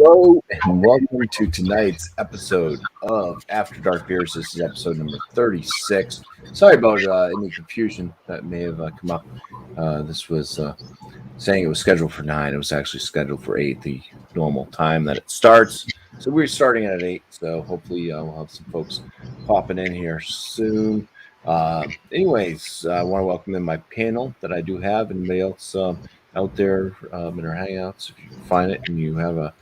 Hello and welcome to tonight's episode of After Dark Beers. This is episode number 36. Sorry about any confusion that may have come up. This was saying it was scheduled for 9. It was actually scheduled for 8, the normal time that it starts. So we're starting at 8. So hopefully we'll have some folks popping in here soon. Anyways, I want to welcome in my panel that I do have. Anybody else out there in our hangouts? If you find it and you have a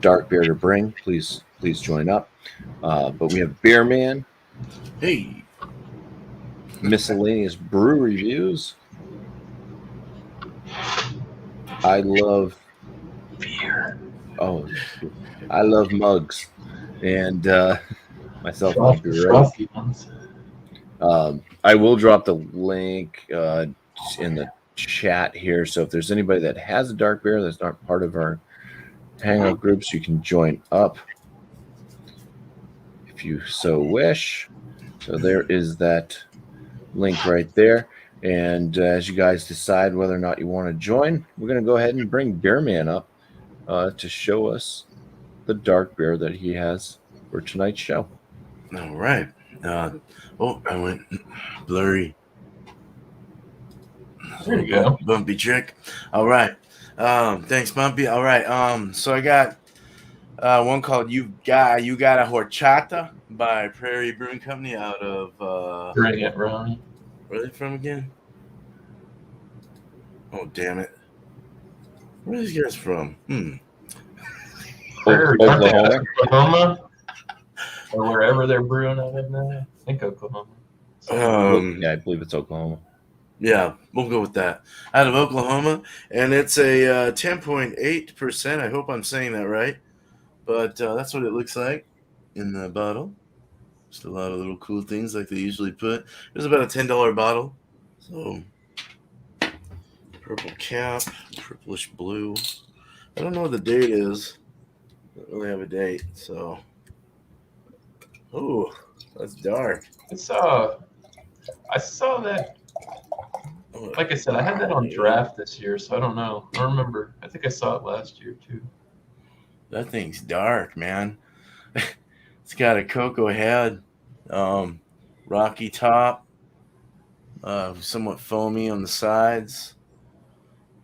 dark beer to bring, please join up. But we have Beer Man. Hey. Miscellaneous brew reviews. I love beer. Oh, I love mugs, and myself, I'll be right. I will drop the link in the chat here. So if there's anybody that has a dark beer that's not part of our hangout groups, you can join up if you so wish. So there is that link right there. And as you guys decide whether or not you want to join, we're going to go ahead and bring Beer Man up to show us the dark beer that he has for tonight's show. All right. I went blurry. There you go. Bumpy trick. All right. Thanks, Bumpy. All right. So I got one called You Got a Horchata by Prairie Brewing Company out of Bring it, Ronnie. Where are they from again? Oh, damn it. Where are these guys from? Oklahoma? Or wherever they're brewing out of now. I think Oklahoma. Yeah, I believe it's Oklahoma. Yeah, we'll go with that. Out of Oklahoma, and it's a 10.8%. I hope I'm saying that right. But that's what it looks like in the bottle. Just a lot of little cool things like they usually put. It was about a $10 bottle. So, purple cap, purplish blue. I don't know what the date is. Don't really have a date, so. Oh, that's dark. I saw that. Like I said, I had that on draft this year, so I don't know. I don't remember. I think I saw it last year, too. That thing's dark, man. It's got a cocoa head, rocky top, somewhat foamy on the sides.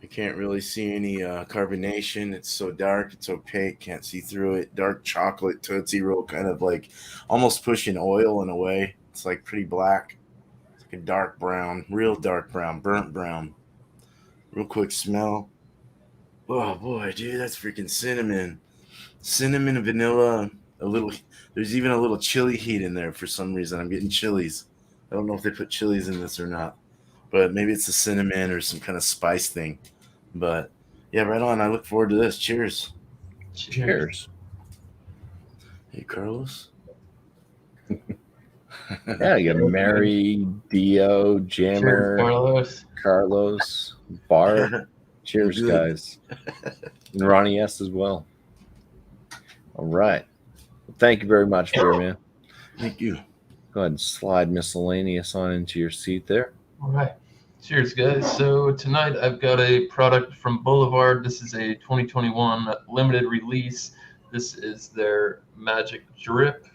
I can't really see any carbonation. It's so dark, it's opaque, can't see through it. Dark chocolate Tootsie Roll, kind of like almost pushing oil in a way. It's like pretty black. It's like a dark brown, real dark brown, burnt brown. Real quick smell. Oh boy, dude, that's freaking cinnamon. Cinnamon and vanilla, there's even a little chili heat in there for some reason. I'm getting chilies. I don't know if they put chilies in this or not, but maybe it's the cinnamon or some kind of spice thing. But yeah, right on. I look forward to this. Cheers. Cheers. Hey, Carlos. Yeah, you got Mary, Dio, Jammer, Cheers, Carlos, Bart. Cheers, guys. And Ronnie S. as well. All right. Well, thank you very much, Beer Man. Thank you. Go ahead and slide Miscellaneous on into your seat there. All right. Cheers, guys. So tonight I've got a product from Boulevard. This is a 2021 limited release. This is their Magic Drip.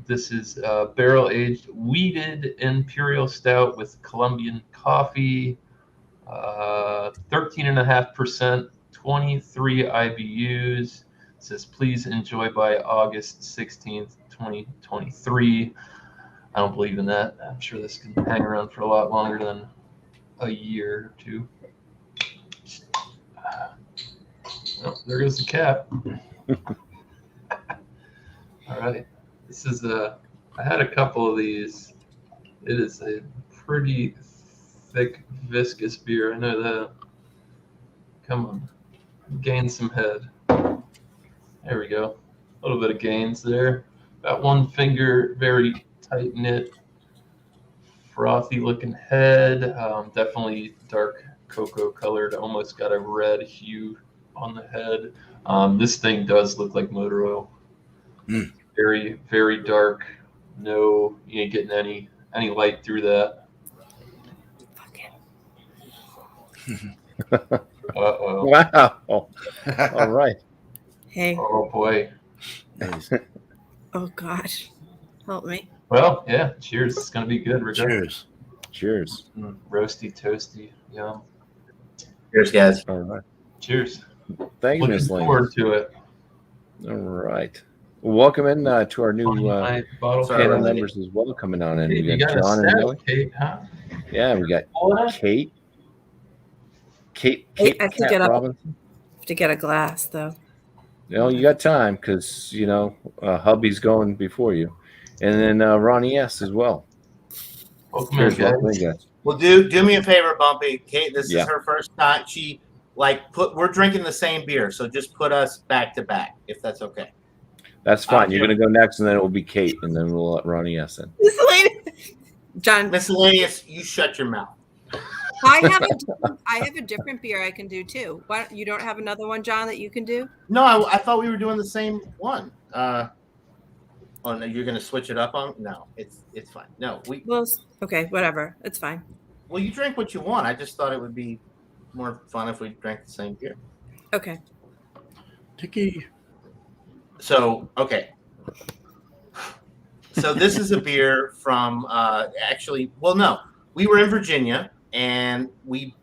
This is barrel-aged wheated imperial stout with Colombian coffee. 13.5%, 23 IBUs. It says, please enjoy by August 16th, 2023. I don't believe in that. I'm sure this can hang around for a lot longer than a year or two. Oh, there goes the cap. All right. This is I had a couple of these. It is a pretty thick, viscous beer. I know that. Come on. Gain some head. There we go. A little bit of gains there. About one finger, very tight knit, frothy looking head. Definitely dark cocoa colored. Almost got a red hue on the head. This thing does look like motor oil. Very, very dark. No, you ain't getting any light through that. Wow. All right. Hey. Oh boy. Nice. Oh gosh. Help me. Well, yeah. Cheers. It's gonna be good. Regardless. Cheers. Cheers. Roasty, toasty, yum. Cheers, guys. All right. Cheers. Thank you, Looking Miss Lane. forward to it. All right. Welcome in to our new My bottle. sorry, panel Renee. members as well coming on in. Hey, We you got got John a and stout, Millie. Kate, huh? Yeah, we got What? Kate. Kate I could Cat get up Robinson. to get a glass though. You got time because hubby's going before you, and then Ronnie S as well. Welcome Cheers, in, guys. welcome in, guys. Well, do me a favor, Bumpy. Kate, this Yeah. is her first time. We're drinking the same beer, so just put us back to back, if that's okay. That's fine. You're yeah. gonna go next, and then it will be Kate, and then we'll let Ronnie S in. John, Miscellaneous, you shut your mouth. I have a different beer I can do too. Why you don't have another one, John, that you can do? No, I thought we were doing the same one. Oh no, you're gonna switch it up on? No, it's fine. No, Well, okay, whatever. It's fine. well, you drink what you want. I just thought it would be more fun if we drank the same beer. Okay. Tiki. So, okay. So this is a beer from we were in Virginia and we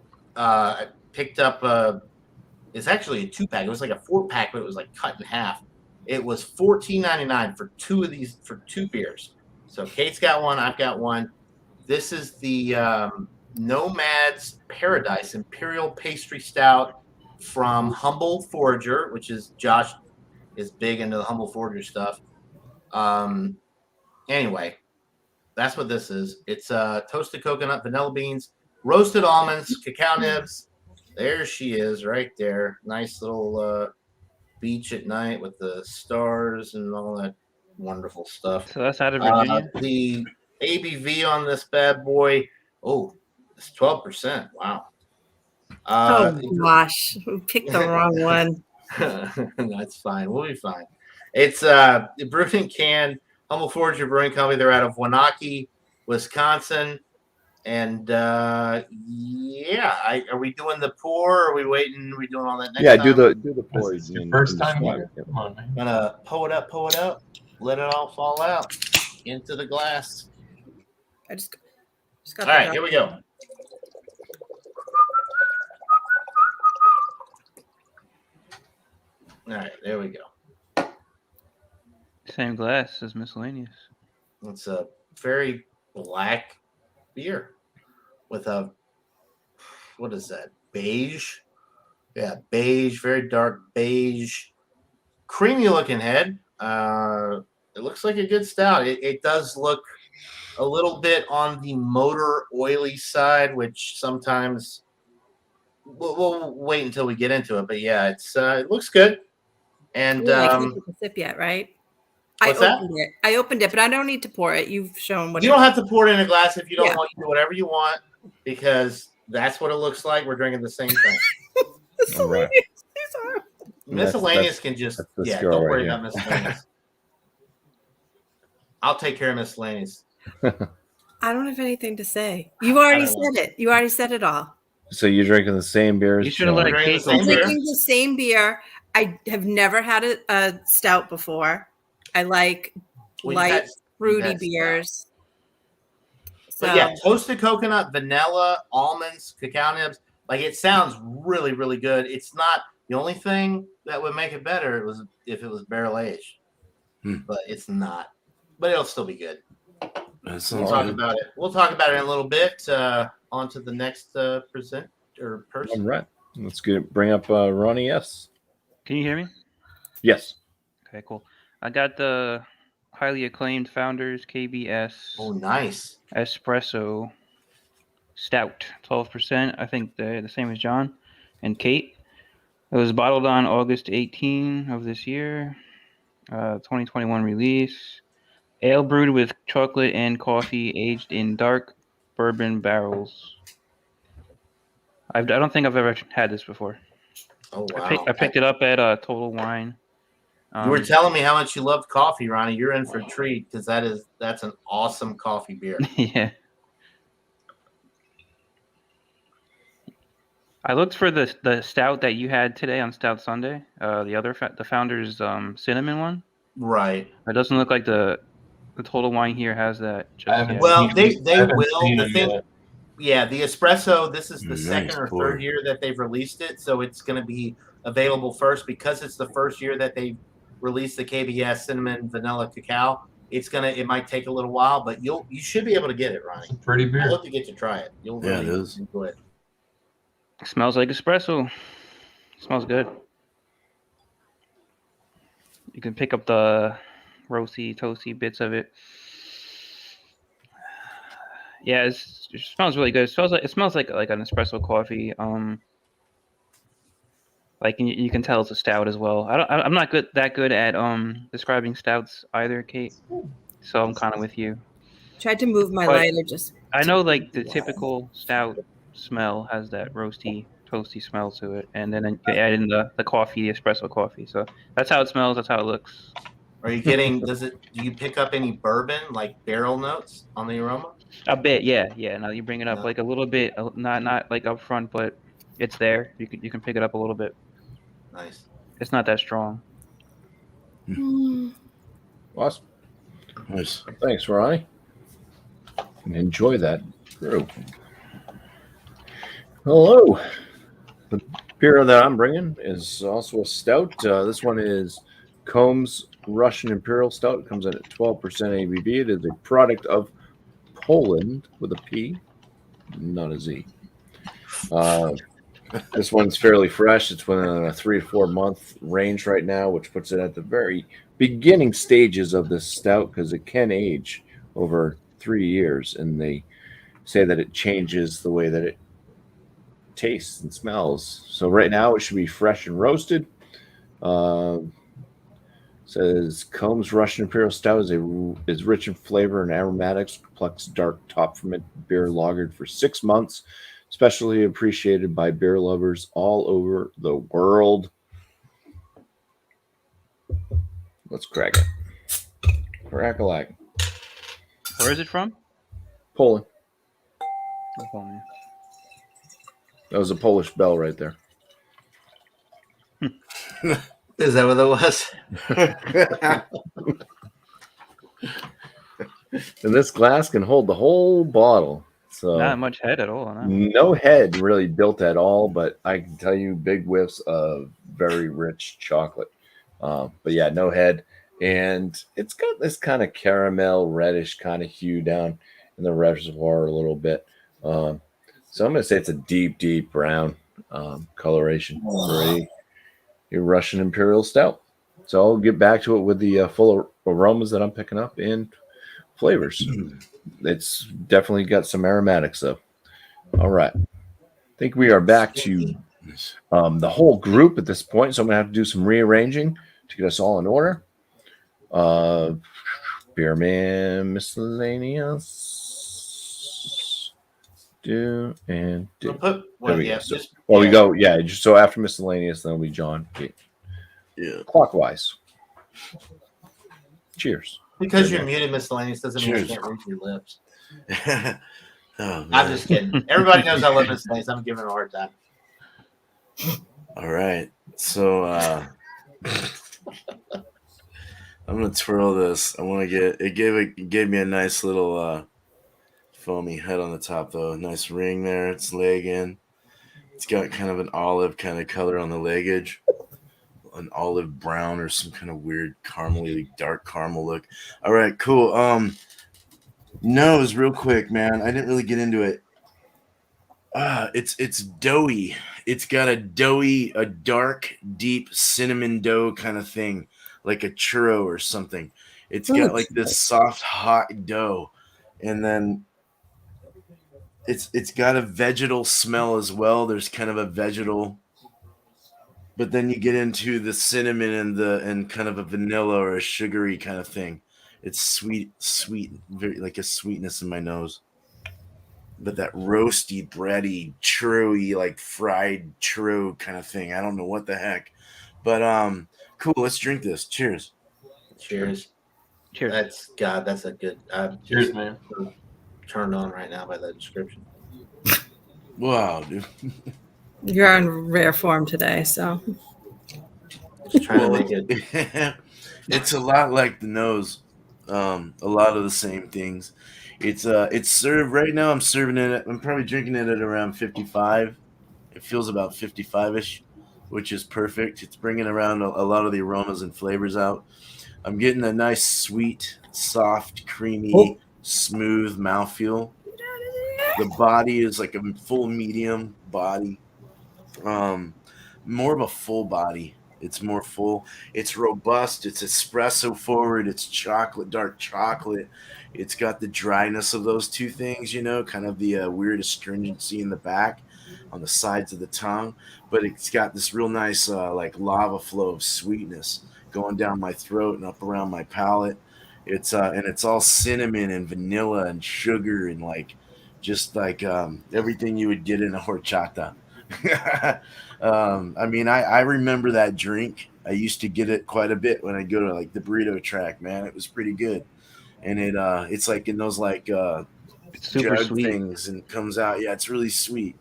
picked up it's actually a 2-pack. It was like a 4-pack, but it was like cut in half. It was $14.99 for two beers. So Kate's got one, I've got one. This is the Nomad's Paradise Imperial Pastry Stout from Humble Forager, which is Josh is big into the Humble Forager stuff. Anyway, that's what this is. It's toasted coconut, vanilla beans, roasted almonds, cacao nibs. There she is right there. Nice little beach at night with the stars and all that wonderful stuff. So that's out of Virginia? The ABV on this bad boy, it's 12%. Wow. Oh gosh, we picked the wrong one. That's fine. We'll be fine. It's brewed and canned. Humble Forager Brewing Company. They're out of Wanaki, Wisconsin. And are we doing the pour? Or are we waiting? Are we doing all that next time? Do the pour. This is your first time here. Come on, man. I'm gonna pull it up, let it all fall out into the glass. I just got All right, here we go. All right, there we go. Same glass as miscellaneous. It's a very black beer with a, what is that? Beige? Yeah, beige, very dark beige, creamy looking head. It looks like a good stout. It does look a little bit on the motor oily side, which sometimes we'll wait until we get into it. But yeah, it looks good. And I can't take a sip yet, right? What's that? I opened it, but I don't need to pour it. You've shown what you don't have to pour it in a glass if you don't Yeah. want. You do whatever you want because that's what it looks like. We're drinking the same thing. All right. Miscellaneous can just that's the don't straw worry right about miscellaneous. I'll take care of miscellaneous. I don't have anything to say. You already I don't know. said it. You already said it all. So you're drinking the same beer as You should have John. let Drinking Kate the go same I'm beer? first. drinking the same beer. I have never had a stout before. I like Well, you've light, had fruity stout. beers. So But yeah, toasted coconut, vanilla, almonds, cacao nibs. Like it sounds really, really good. It's not the only thing that would make it better. If it was barrel aged, but it's not. But it'll still be good. That We'll sounds talk good. about it. We'll talk about it in a little bit. On to the next person. All Person. right. Let's bring up Ronnie S. Can you hear me? Yes. Okay, cool. I got the highly acclaimed Founders KBS Oh, nice. Espresso Stout, 12%. I think the same as John and Kate. It was bottled on August 18 of this year, 2021 release. Ale brewed with chocolate and coffee, aged in dark bourbon barrels. I don't think I've ever had this before. Oh wow. I picked it up at Total Wine. You were telling me how much you loved coffee, Ronnie. You're in for a treat because that's an awesome coffee beer. Yeah. I looked for the stout that you had today on Stout Sunday. The Founder's cinnamon one. Right. It doesn't look like the Total Wine here has that I just haven't yet. Well, seen they them- I haven't will. seen The them thing, yet. yeah, the espresso. This is the Nice second or pour. third year that they've released it, so it's going to be available first because it's the first year that they've released the KBS cinnamon vanilla cacao. It might take a little while, but you should be able to get it, Ronnie. It's a pretty I beer. hope you get to try it. You'll Yeah, really it is. enjoy it. Smells like espresso. Smells good. You can pick up the roasty, toasty bits of it. Yeah, it smells really good. It smells like an espresso coffee. Like you can tell it's a stout as well. I'm not that good at describing stouts either, Kate. So I'm kind of with you. Tried to move my But lighter just. I know like the typical stout smell has that roasty, toasty smell to it, and then you add in the coffee, the espresso coffee. So that's how it smells. That's how it looks. Are you getting? Do you pick up any bourbon like barrel notes on the aroma? A bit, yeah. Now you bring it up No. like a little bit, not like up front, but it's there. You can pick it up a little bit. Nice. It's not that strong. Awesome. Nice. Thanks, Ronnie. And enjoy that brew. Hello. The beer that I'm bringing is also a stout. This one is Combs Russian Imperial Stout. It comes in at 12% ABV. It is a product of Poland with a P, not a Z. This one's fairly fresh. It's within a 3 to 4 month range right now, which puts it at the very beginning stages of this stout because it can age over 3 years, and they say that it changes the way that it tastes and smells. So right now it should be fresh and roasted. Says Combs Russian Imperial Stout is rich in flavor and aromatics, complex dark top fermented beer lagered for 6 months, especially appreciated by beer lovers all over the world. Let's crack it. Crack-a-lack. Where is it from? Poland. Oh, man. That was a Polish bell right there. Is that what it was? And this glass can hold the whole bottle. So Not much head at all. No. no head really built at all, but I can tell you big whiffs of very rich chocolate. But yeah, no head. And it's got this kind of caramel reddish kind of hue down in the reservoir a little bit. So I'm going to say it's a deep brown coloration for a Russian Imperial Stout. So I'll get back to it with the full aromas that I'm picking up and flavors. It's definitely got some aromatics though. All right. I think we are back to the whole group at this point. So I'm going to have to do some rearranging to get us all in order. Beerman Miscellaneous. Do and do. Put, There we yeah, go. So, just, well, we yeah. go. Yeah. So after Miscellaneous, then it'll be John. Okay. Yeah. Clockwise. Cheers. Because you're muted, miscellaneous doesn't mean you Cheers. can't read your lips. Oh, man. I'm just kidding. Everybody knows I love miscellaneous. I'm giving her a hard time. All right. So I'm gonna twirl this. I want to get it. Gave me a nice little foamy head on the top though. Nice ring there. It's leg in. It's got kind of an olive kind of color on the leg edge. An olive brown or some kind of weird caramely, dark caramel look. All right, cool. Nose, real quick, man. I didn't really get into it. It's doughy. It's got a dark, deep cinnamon dough kind of thing, like a churro or something. It's got like this soft, hot dough, and then it's got a vegetal smell as well. There's kind of a vegetal. But then you get into the cinnamon and kind of a vanilla or a sugary kind of thing. It's sweet, very like a sweetness in my nose. But that roasty, bready, churro-y, like fried churro kind of thing. I don't know what the heck. But cool, let's drink this. Cheers. Cheers. Cheers. That's a good. Cheers, man. Turned on right now by the description. Wow, dude. You're on rare form today, so Just trying to make it. It's a lot like the nose. A lot of the same things. It's served right now. I'm serving it. I'm probably drinking it at around 55. It feels about 55ish, which is perfect. It's bringing around a lot of the aromas and flavors out. I'm getting a nice, sweet, soft, creamy, smooth mouthfeel. The body is like a full medium body. Um, More of a full body. It's more full. It's robust. It's espresso forward. It's chocolate, dark chocolate. It's got the dryness of those two things, kind of the weird astringency in the back on the sides of the tongue. But it's got this real nice, like lava flow of sweetness going down my throat and up around my palate. And it's all cinnamon and vanilla and sugar and like just like everything you would get in a horchata. I mean, I remember that drink. I used to get it quite a bit when I go to like the burrito track, man. It was pretty good. And it's like in those like It's super jug sweet. things and comes out. Yeah, it's really sweet.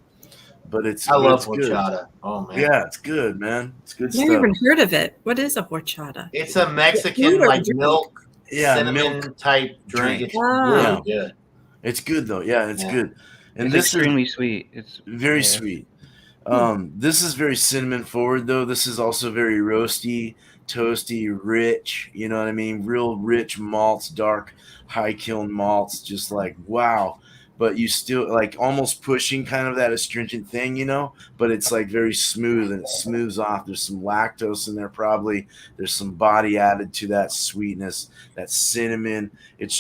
But I love it's good. horchata. Oh man. Yeah, it's good, man. It's good never stuff. even heard of it. What is a horchata? It's a Mexican Food or like drink? milk, Yeah, cinnamon milk type drink. drink. It's Ah. really good. It's good though. Yeah, it's Yeah. good. And It's this is extremely sweet. It's very yeah. sweet. This is very cinnamon forward though. This is also very roasty, toasty, rich. You know what I mean? Real rich malts, dark, high kiln malts. Just like wow. But you still like almost pushing kind of that astringent thing, But it's like very smooth and it smooths off. There's some lactose in there probably. There's some body added to that sweetness, that cinnamon. It's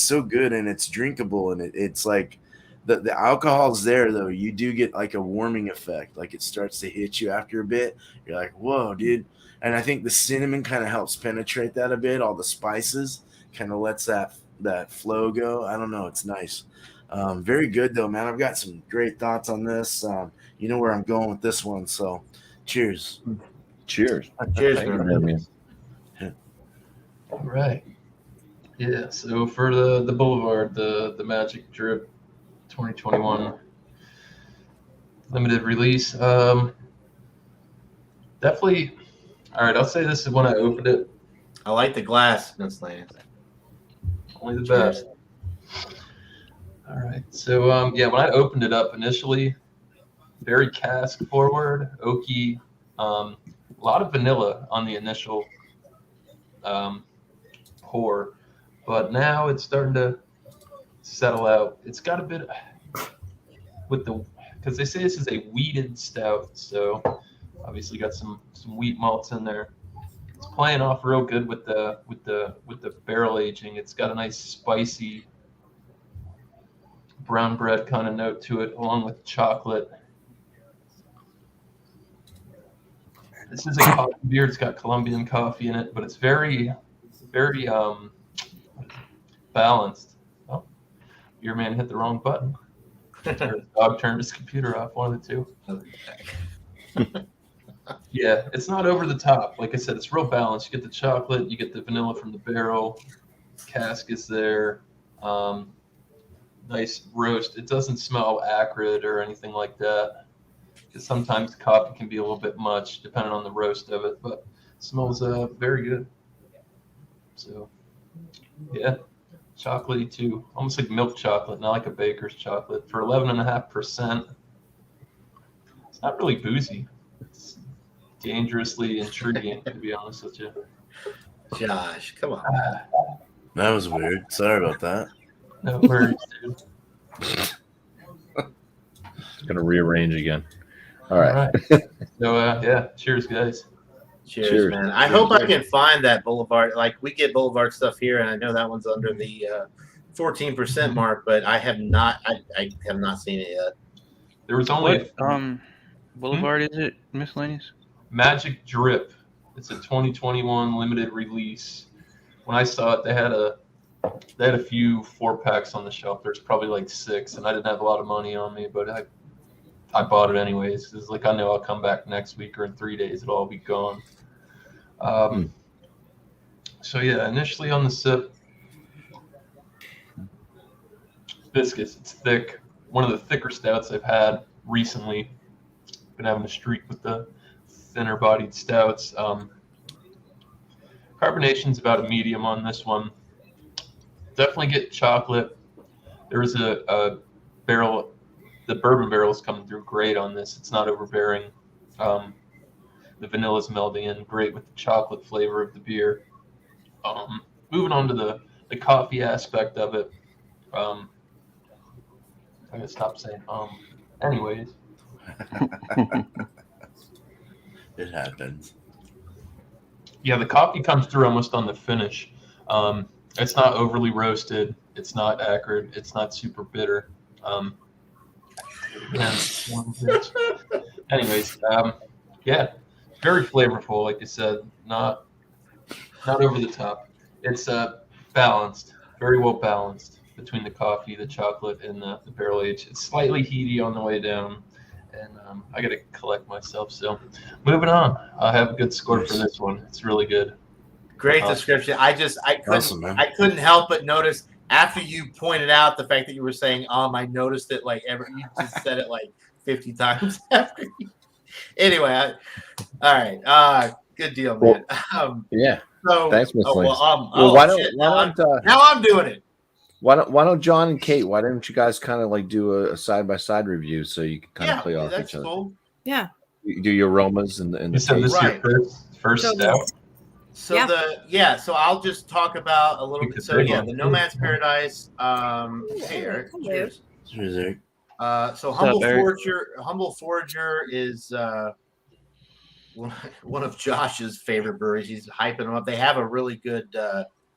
so good and it's drinkable and it's like the alcohol's there though. You do get like a warming effect. Like it starts to hit you after a bit. You're like, whoa, dude. And I think the cinnamon kind of helps penetrate that a bit. All the spices kind of lets that flow go. I don't know. It's nice. Very good though, man. I've got some great thoughts on this. You know where I'm going with this one. So cheers. Cheers. Cheers, Thank you, man. man. All right. Yeah. So for the Boulevard, the Magic Drip 2021 limited release. Definitely. All right. I'll say this is when I opened it. I like the glass, Miss Lance. Only the best. All right. So yeah, when I opened it up initially, very cask forward, oaky, a lot of vanilla on the initial pour, but now it's starting to settle out. It's got a bit with because they say this is a wheated stout, so obviously got some wheat malts in there. It's playing off real good with the barrel aging. It's got a nice spicy brown bread kind of note to it, along with chocolate. This is a coffee beer. It's got Colombian coffee in it, but it's very, very balanced. Oh, your man hit the wrong button. Or his dog turned his computer off. One of the two. Yeah, it's not over the top. Like I said, it's real balanced. You get the chocolate, you get the vanilla from the barrel. Cask is there. Nice roast. It doesn't smell acrid or anything like that. Because sometimes coffee can be a little bit much depending on the roast of it, but it smells very good. So, yeah, chocolatey too, almost like milk chocolate, not like a baker's chocolate. For 11.5%, it's not really boozy. It's dangerously intriguing, to be honest with you. Josh, come on. That was weird. Sorry about that. No worries, dude. Gonna rearrange again. All right. So, yeah, cheers, guys. Cheers, man. I hope I can find that Boulevard. Like we get Boulevard stuff here, and I know that one's under the 14% mark, but I have not. I have not seen it yet. There was only What Boulevard is it? Miscellaneous. Magic Drip. It's a 2021 limited release. When I saw it, they had a few 4-packs on the shelf. There's probably like 6, and I didn't have a lot of money on me, but I bought it anyways. Because like I know I'll come back next week or in 3 days, it'll all be gone. So yeah, initially on the sip, viscous. It's thick. One of the thicker stouts I've had recently. been having a streak with the thinner bodied stouts. Carbonation's about a medium on this one. Definitely get chocolate. There was a barrel, the bourbon barrel is coming through great on this. It's not overbearing. The vanilla's melding in great with the chocolate flavor of the beer. Moving on to the coffee aspect of it. I gotta stop saying anyways. It happens. Yeah, the coffee comes through almost on the finish. It's not overly roasted. It's not acrid. It's not super bitter. Anyways, yeah, very flavorful. Like I said, not over the top. It's balanced, very well balanced between the coffee, the chocolate, and the barrel age. It's slightly heaty on the way down, and I got to collect myself. So, moving on. I have a good score for this one. It's really good. Great description. I couldn't help but notice after you pointed out the fact that you were saying, I noticed it like you just said it like 50 times after you. Anyway, all right. Good deal, man. Yeah. So, thanks, Miss Lynch. now I'm doing it. Why don't John and Kate? Why don't you guys kind of like do a side by side review so you can kind of play off each other? Cool. Yeah. You do your aromas and the So this is your first stout. So I'll just talk about a little bit. So the Nomad's Paradise. Hey Eric. Cheers. Cheers, Eric. So Humble Forager is one of Josh's favorite breweries. He's hyping them up. They have a really good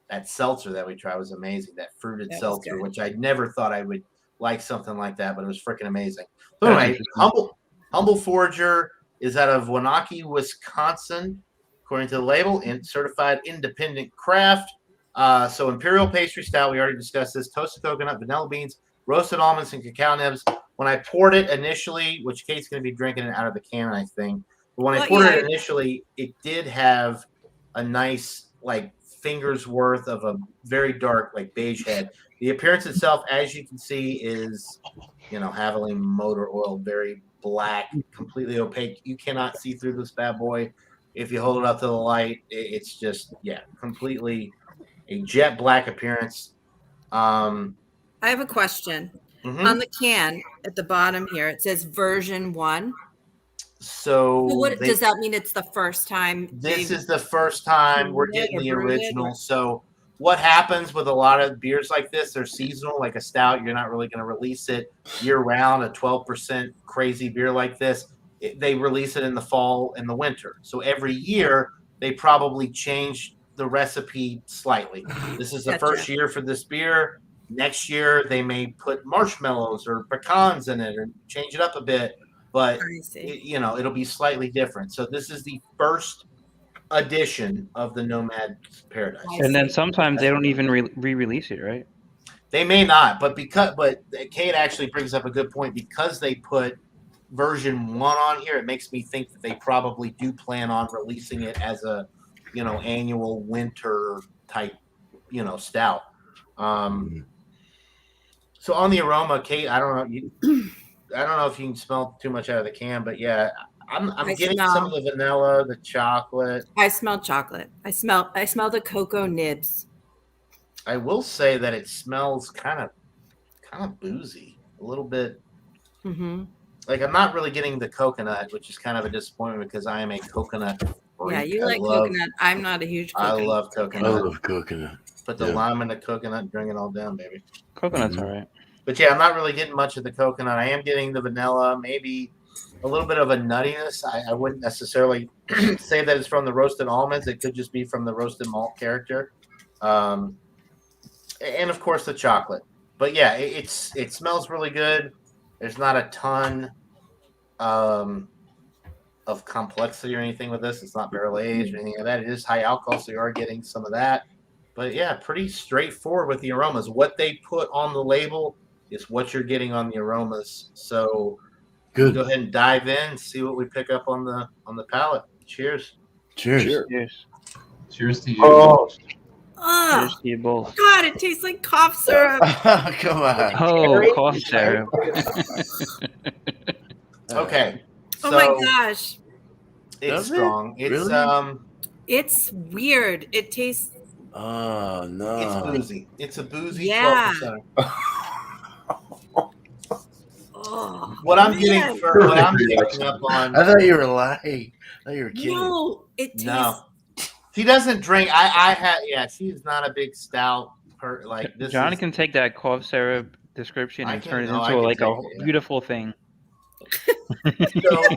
that seltzer that we tried was amazing. That fruited seltzer, which I never thought I would like something like that, but it was freaking amazing. So anyway, Humble Forager is out of Waunakee, Wisconsin, according to the label, and certified independent craft. So Imperial Pastry Stout, we already discussed this. Toasted coconut, vanilla beans, roasted almonds, and cacao nibs. When I poured it initially, which Kate's going to be drinking it out of the can, I think. But when I poured it initially, it did have a nice, like, finger's worth of a very dark, like, beige head. The appearance itself, as you can see, is, heavily motor oil, very black, completely opaque. You cannot see through this bad boy. If you hold it up to the light, it's just, completely a jet black appearance. I have a question. Mm-hmm. On the can at the bottom here, it says version 1. So what does that mean? It's the first time. This is the first time we're getting the original. So what happens with a lot of beers like this? They're seasonal, like a stout. You're not really going to release it year round. A 12% crazy beer like this, they release it in the fall and the winter. So every year they probably change the recipe slightly. This is the first year for this beer. Next year they may put marshmallows or pecans in it or change it up a bit. But, it'll be slightly different. So this is the first edition of the Nomad's Paradise. And then sometimes they don't even re-release it, right? They may not, but Kate actually brings up a good point. Because they put version 1 on here, it makes me think that they probably do plan on releasing it as a, annual winter type, stout. So on the aroma, Kate, I don't know if you can smell too much out of the can, but I'm getting some of the vanilla, the chocolate. I smell chocolate. I smell the cocoa nibs. I will say that it smells kind of boozy, a little bit. Mm-hmm. Like I'm not really getting the coconut, which is kind of a disappointment because I am a coconut freak. Yeah, you like coconut. I'm not a huge coconut. I love coconut. I love coconut. Put the lime in the coconut and bring it all down, baby. Coconut's all right. But I'm not really getting much of the coconut. I am getting the vanilla, maybe a little bit of a nuttiness. I wouldn't necessarily say that it's from the roasted almonds. It could just be from the roasted malt character. And of course the chocolate. But it smells really good. There's not a ton of complexity or anything with this. It's not barrel aged or anything like that. It is high alcohol, so you are getting some of that. But pretty straightforward with the aromas. What they put on the label is what you're getting on the aromas. So good. Go ahead and dive in and see what we pick up on the palate. Cheers. Cheers. Cheers. Cheers to you. Cheers to you both. God, it tastes like cough syrup. Come on. Oh, cough syrup. Okay. Oh my gosh. It's Does it? strong. It's Really? It's weird. It tastes. Oh no. it's boozy. It's a boozy Yeah. 12%. Oh, What I'm man. getting for what I'm picking up on. I thought you were lying. I thought you were kidding. No, it tastes. No, she doesn't drink. I had she's not a big stout. Like this. Johnny can take that cough syrup description and turn it into like a beautiful thing. So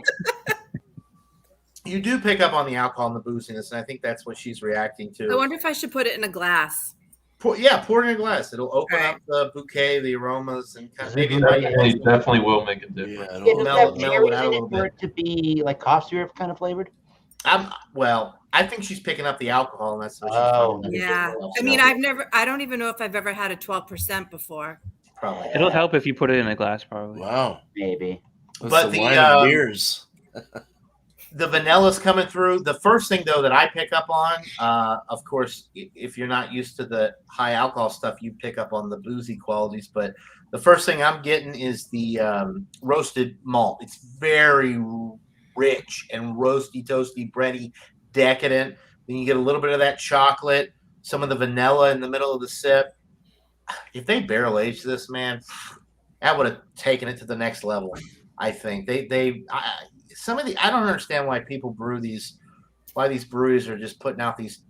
you do pick up on the alcohol and the booziness, and I think that's what she's reacting to. I wonder if I should put it in a glass. Pour it in a glass. It'll open up the bouquet, the aromas, and kind of maybe it definitely will make a difference. Yeah, It'll mellow it out a little for bit. it to be like cough syrup kind of flavored. I think she's picking up the alcohol, and that's what she's finding. Yeah. I mean, I don't even know if I've ever had a 12% before. Probably. It'll help if you put it in a glass, probably. Wow. Maybe. But the wine of beers. The vanilla's coming through. The first thing, though, that I pick up on, of course, if you're not used to the high alcohol stuff, you pick up on the boozy qualities. But the first thing I'm getting is the roasted malt. It's very rich and roasty, toasty, bready, decadent. Then you get a little bit of that chocolate, some of the vanilla in the middle of the sip. If they barrel aged this, man, that would have taken it to the next level. I think I don't understand why people brew these, why these breweries are just putting out these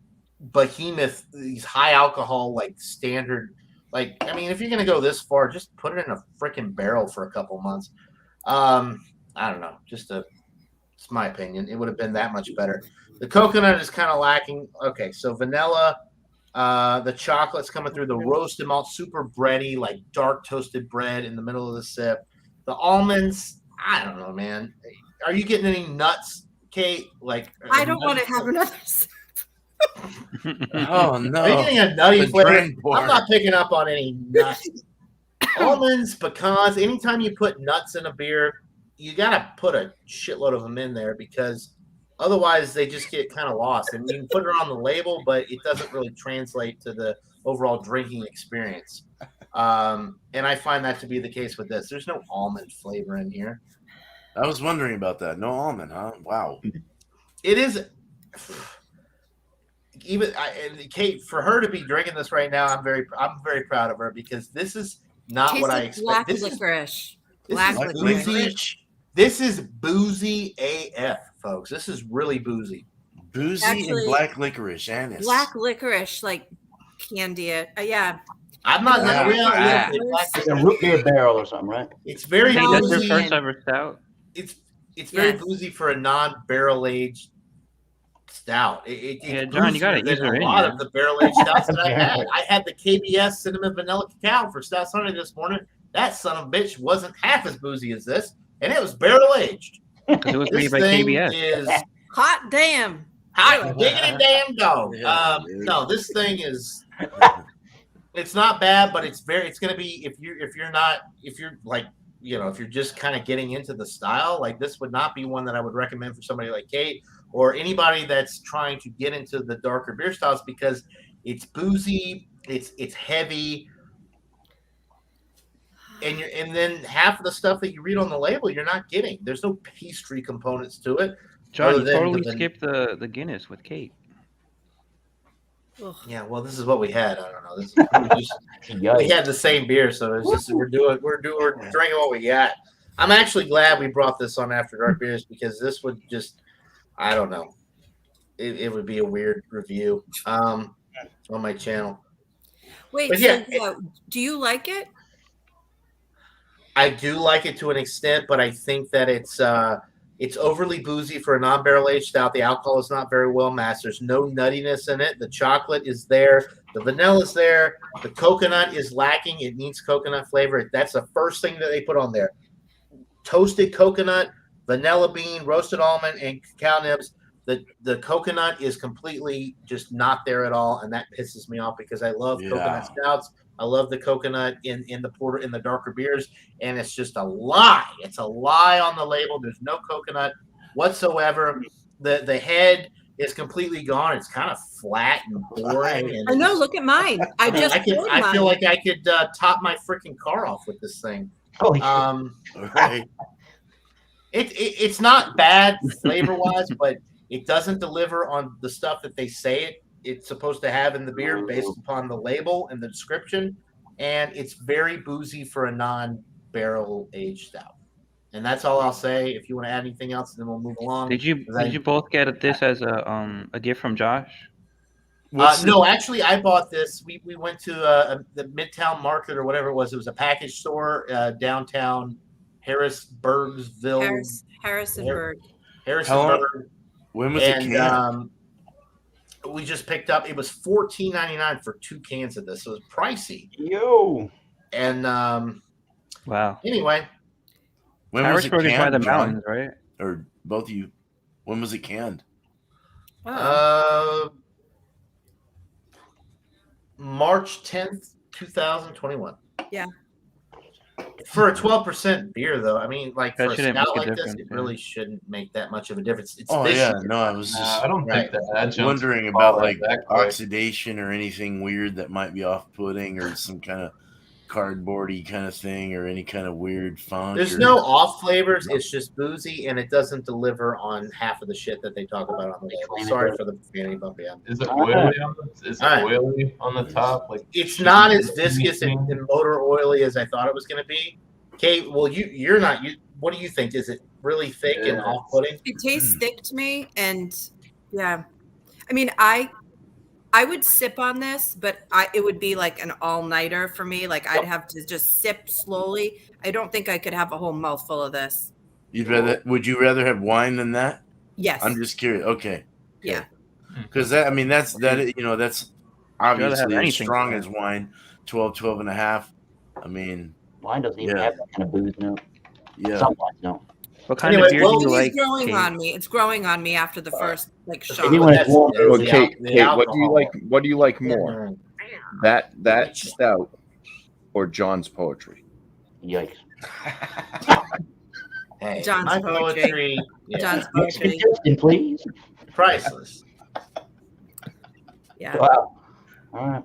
behemoth, these high alcohol, like standard, like, I mean, if you're going to go this far, just put it in a freaking barrel for a couple months. I don't know. It's my opinion. It would have been that much better. The coconut is kind of lacking. Okay. So vanilla, the chocolate's coming through, the roasted malt, super bready, like dark toasted bread in the middle of the sip. The almonds, I don't know, man. Are you getting any nuts, Kate? Like, I don't want to have another sip. Oh no! Are you getting a nutty flavor? I'm not picking up on any nuts. Almonds, pecans. Anytime you put nuts in a beer, you gotta put a shitload of them in there because otherwise they just get kind of lost. And you can put it on the label, but it doesn't really translate to the overall drinking experience. And I find that to be the case with this. There's no almond flavor in here. I was wondering about that. No almond, huh? Wow. It is. And Kate, for her to be drinking this right now, I'm very proud of her because this is not what I expect. Black licorice. This is boozy AF, folks. This is really boozy. Boozy and black licorice, anise. Black licorice, like candy. Yeah. I'm not It's a root beer barrel or something, right? It's very Hey, boozy. that's your first ever stout. It's very boozy for a non-barrel aged stout. John, you got to use a lot of the barrel aged stouts that I had. I had the KBS cinnamon vanilla cacao for Stout Sunday this morning. That son of a bitch wasn't half as boozy as this, and it was barrel aged. Because it was made by KBS. Is hot damn. Hot diggity damn dog. No, this thing is. It's not bad, but it's going to be if you're just kind of getting into the style, like this would not be one that I would recommend for somebody like Kate or anybody that's trying to get into the darker beer styles because it's boozy, it's heavy, and then half of the stuff that you read on the label you're not getting. There's no pastry components to it. John, you totally skipped the Guinness with Kate. Yeah, well, this is what we had. I don't know. We had the same beer, so it's just we're drinking what we got. I'm actually glad we brought this on After Dark Beers because this would just, I don't know, it would be a weird review on my channel. Wait, do you like it? I do like it to an extent, but I think that it's overly boozy for a non-barrel aged stout. The alcohol is not very well matched. There's no nuttiness in it. The chocolate is there. The vanilla is there. The coconut is lacking. It needs coconut flavor. That's the first thing that they put on there. Toasted coconut, vanilla bean, roasted almond, and cacao nibs. The coconut is completely just not there at all, and that pisses me off because I love coconut stouts. I love the coconut in the porter in the darker beers, and it's just a lie. It's a lie on the label. There's no coconut whatsoever. The head is completely gone. It's kind of flat and boring. And I know. Look at mine. I feel like I could top my freaking car off with this thing. Holy right. It's not bad flavor wise, but it doesn't deliver on the stuff that they say it's supposed to have in the beer based upon the label and the description. And it's very boozy for a non-barrel aged stout. And that's all I'll say. If you want to add anything else, then we'll move along. Did you both get this as a gift from Josh? No, actually, I bought this. We went to the Midtown Market or whatever it was. It was a package store downtown Harrisburgsville. Harrisonburg. Harrisonburg. When was it canned? We just picked up. It was $14.99 for 2 cans of this. So it was pricey. Yo. And wow. Anyway, when was it Harrisburg is by canned, the John? mountains, right? Or both of you? When was it canned? March 10th, 2021. Yeah. For a 12% beer, though, I mean, like That for a shouldn't stout make a like this, difference, it yeah. really shouldn't make that much of a difference. It's Oh this yeah, year. no, I was just I don't think the adjuncts wondering fall about out like that quick. oxidation or anything weird that might be off-putting or some kind of cardboardy kind of thing or any kind of weird funk. There's or, no off flavors. It's just boozy, and it doesn't deliver on half of the shit that they talk about on the label. Sorry for the profanity, BuMpY. Is it oily on the? Is it oily on the top? Like It's not as viscous and motor oily as I thought it was going to be. Kate, well, you're not. What do you think? Is it really thick and off-putting? It tastes thick to me, and yeah, I mean, I would sip on this, but it would be like an all-nighter for me. Like I'd have to just sip slowly. I don't think I could have a whole mouthful of this. Would you rather have wine than that? Yes. I'm just curious. Okay. Yeah. Because that's obviously as anything strong to as wine, 12 and a half. I mean, Wine doesn't even have that kind of booze now. yeah. Some wines don't. What kind of beer do you It's like? growing Kate? on me. It's growing on me after the first shot. Maybe when it's warm. Well, Kate, what do you like? What do you like more? That stout or John's poetry? Yikes. Hey, John's my poetry. yeah, John's Next poetry. suggestion, please. priceless. Yeah. Wow. All right.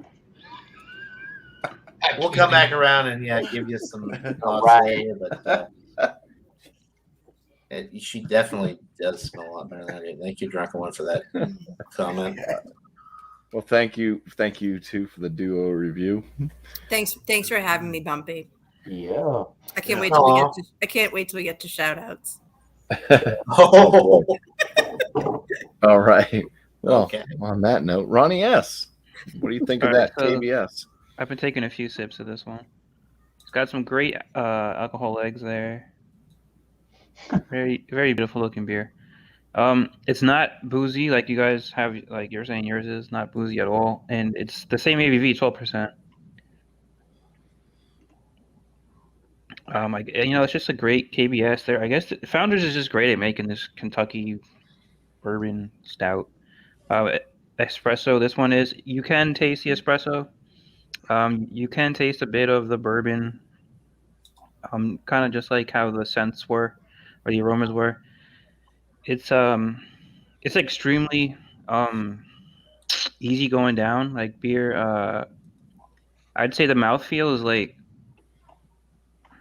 We'll come back around and give you some thoughts Right. later, but she definitely does smell a lot better than I did. Thank you, Drunken One, for that comment. Well, thank you too for the duo review. Thanks for having me, BuMpY. Yeah. I can't wait till we get to. I can't wait till we get to shout outs. Oh, All right. Well, okay. on that note, Ronnie S., what do you think of All right, that so- KBS? I've been taking a few sips of this one. It's got some great alcohol legs there. Very, very beautiful looking beer. It's not boozy like you guys have, like you're saying yours is not boozy at all, and it's the same ABV, 12%. It's just a great KBS there. I guess Founders is just great at making this Kentucky bourbon stout. Espresso. This one is. You can taste the espresso. You can taste a bit of the bourbon. Kind of just like how the scents were, or the aromas were. It's extremely easy going down, like beer. I'd say the mouthfeel is like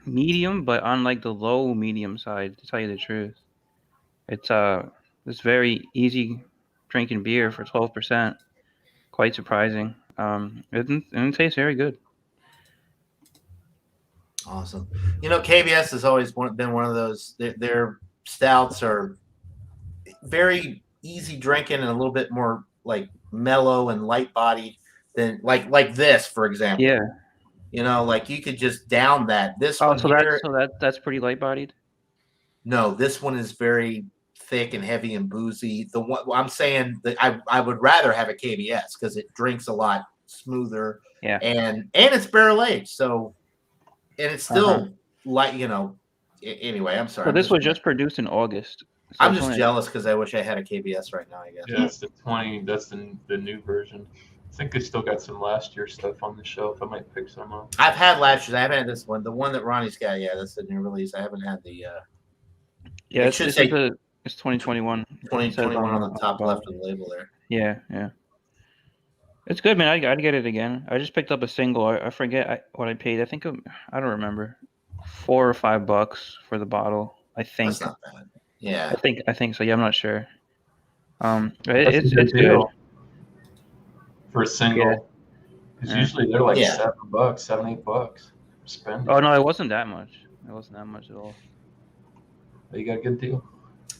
medium, but on like the low medium side, to tell you the truth. It's very easy drinking beer for 12%. Quite surprising. It tastes very good. Awesome. KBS has always been one of those. Their stouts are very easy drinking and a little bit more like mellow and light bodied than like this, for example. Yeah. Like you could just down that. This one So here, that's pretty light bodied. no, this one is very thick and heavy and boozy. The one I'm saying that I would rather have a KBS because it drinks a lot smoother. Yeah. And it's barrel aged, so and it's still light. Anyway, I'm sorry. So this was just produced in August. So I'm it's just only- jealous because I wish I had a KBS right now. I guess. Yeah, it's the 20. That's the new version. I think they still got some last year stuff on the shelf. I might pick some up. I've had last year's. I haven't had this one. The one that Ronnie's got, that's the new release. I haven't had the. Yeah, it it's should say 2021. 2021 on the top left of the label there. Yeah. It's good, man. I'd get it again. I just picked up a single. I forget what I paid. I don't remember. $4 or $5 for the bottle. I think. That's not bad. Yeah. I think so. Yeah, I'm not sure. That's It's a good good. deal for a single. Because Yeah. usually they're like Yeah. $7, $7, $8 spending. Oh no, it wasn't that much. It wasn't that much at all. But you got a good deal.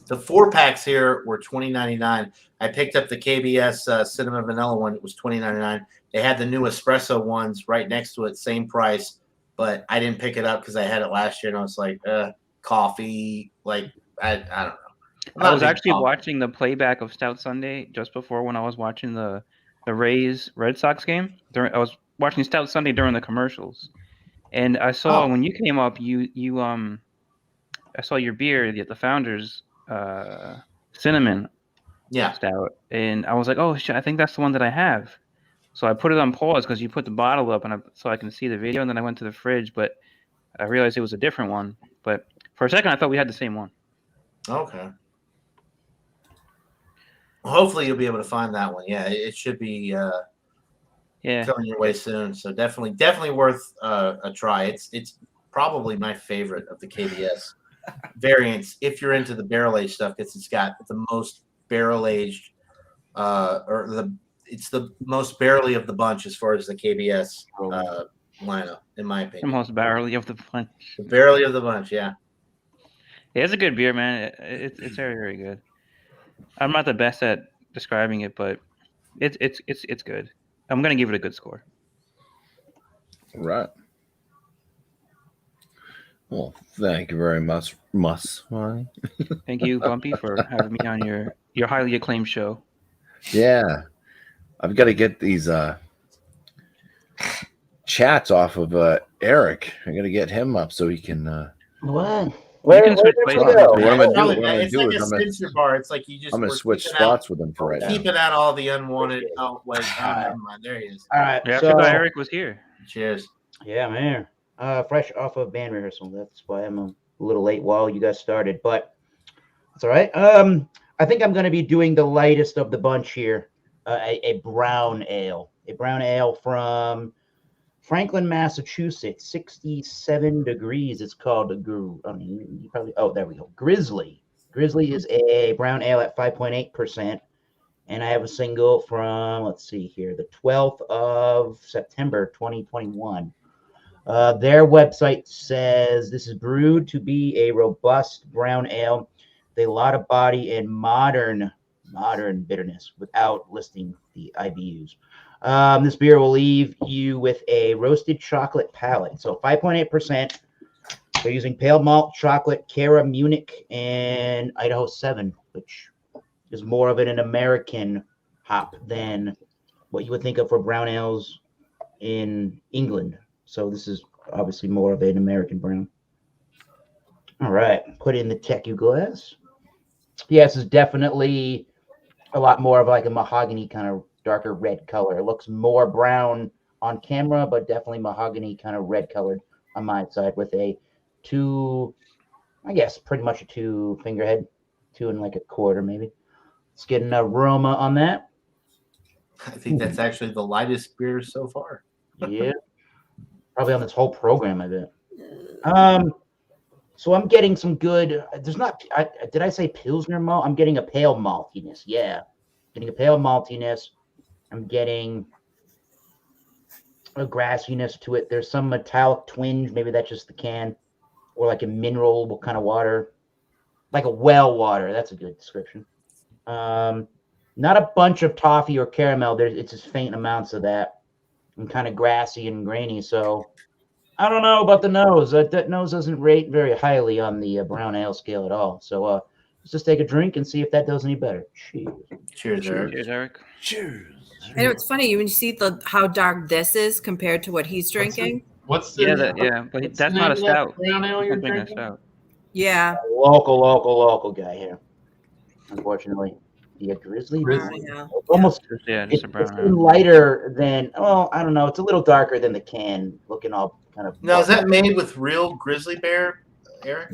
The 4-packs here were $20.99. I picked up the KBS cinnamon vanilla one. It was $20.99. They had the new espresso ones right next to it, same price, but I didn't pick it up because I had it last year, and I was like, coffee. Like I don't know. I'm I not was a big actually coffee- watching the playback of Stout Sunday just before when I was watching the Rays Red Sox game. I was watching Stout Sunday during the commercials, and I saw when you came up, I saw your beer, the Founders cinnamon Yeah. stout, and I was like, oh shit, I think that's the one that I have. So I put it on pause because you put the bottle up, so I can see the video, and then I went to the fridge, but I realized it was a different one. But for a second, I thought we had the same one. Okay. Well, hopefully you'll be able to find that one. Yeah, it should be coming your way soon. So definitely worth a try. It's probably my favorite of the KBS variants. If you're into the barrel aged stuff, because it's got the most barrel aged, it's the most barrelly of the bunch as far as the KBS lineup, in my The opinion. most barrely of the bunch. The barrelly of the bunch, yeah. Yeah, it's a good beer, man. It's very, very good. I'm not the best at describing it, but it's good. I'm gonna give it a good score. Right. Well, thank you very much, Thank you, BuMpY, for having me on your highly acclaimed show. Yeah, I've got to get these chats off of Eric. I got to get him up so he can. What? You can switch places. What I'm gonna It's do? like What I'm gonna do a is censor bar. It's like you just. I'm gonna we're switch keeping spots with him for right now. Keeping out all the unwanted. Oh wait, never mind. There he is. All right. Yeah, I so, forgot Eric was here. Cheers. Yeah, I'm here. Fresh off of band rehearsal. That's why I'm a little late while you guys started, but that's all right. I think I'm going to be doing the lightest of the bunch here. A brown ale. A brown ale from Franklin, Massachusetts. 67 degrees. It's called there we go. Grizzly. Grizzly is a brown ale at 5.8%. And I have a single from, let's see here, the 12th of September, 2021. Their website says this is brewed to be a robust brown ale with a lot of body and modern bitterness without listing the IBUs. This beer will leave you with a roasted chocolate palate. So 5.8%. They're using pale malt chocolate, Cara Munich, and Idaho 7, which is more of an American hop than what you would think of for brown ales in England. So this is obviously more of an American brown. All right, put in the tecu glass. Yes, it's definitely a lot more of like a mahogany kind of darker red color. It looks more brown on camera, but definitely mahogany kind of red colored on my side with a pretty much a 2 finger head, 2 and like a quarter maybe. Let's get an aroma on that. I think that's actually the lightest beer so far. Yeah. Probably on this whole program, I bet. So I'm getting some good. Did I say Pilsner malt? I'm getting a pale maltiness. Yeah. Getting a pale maltiness. I'm getting a grassiness to it. There's some metallic twinge. Maybe that's just the can. Or like a mineral kind of water. Like a well water. That's a good description. Not a bunch of toffee or caramel. It's just faint amounts of that. And kind of grassy and grainy. So I don't know about the nose. That nose doesn't rate very highly on the brown ale scale at all. So let's just take a drink and see if that does any better. Cheers. Cheers, Eric. Cheers, Eric. Cheers. I know it's funny when you see how dark this is compared to what he's drinking. What's the But what's that's the not name a of that stout. brown ale you're I'm drinking a drinking? stout. Yeah. Local guy here. Unfortunately, the Grizzly. Yeah. Almost. Yeah, It's just a brown ale. lighter than. Oh, I don't know. It's a little darker than the can. Looking all kind of. Now, is that made with real grizzly bear, Eric?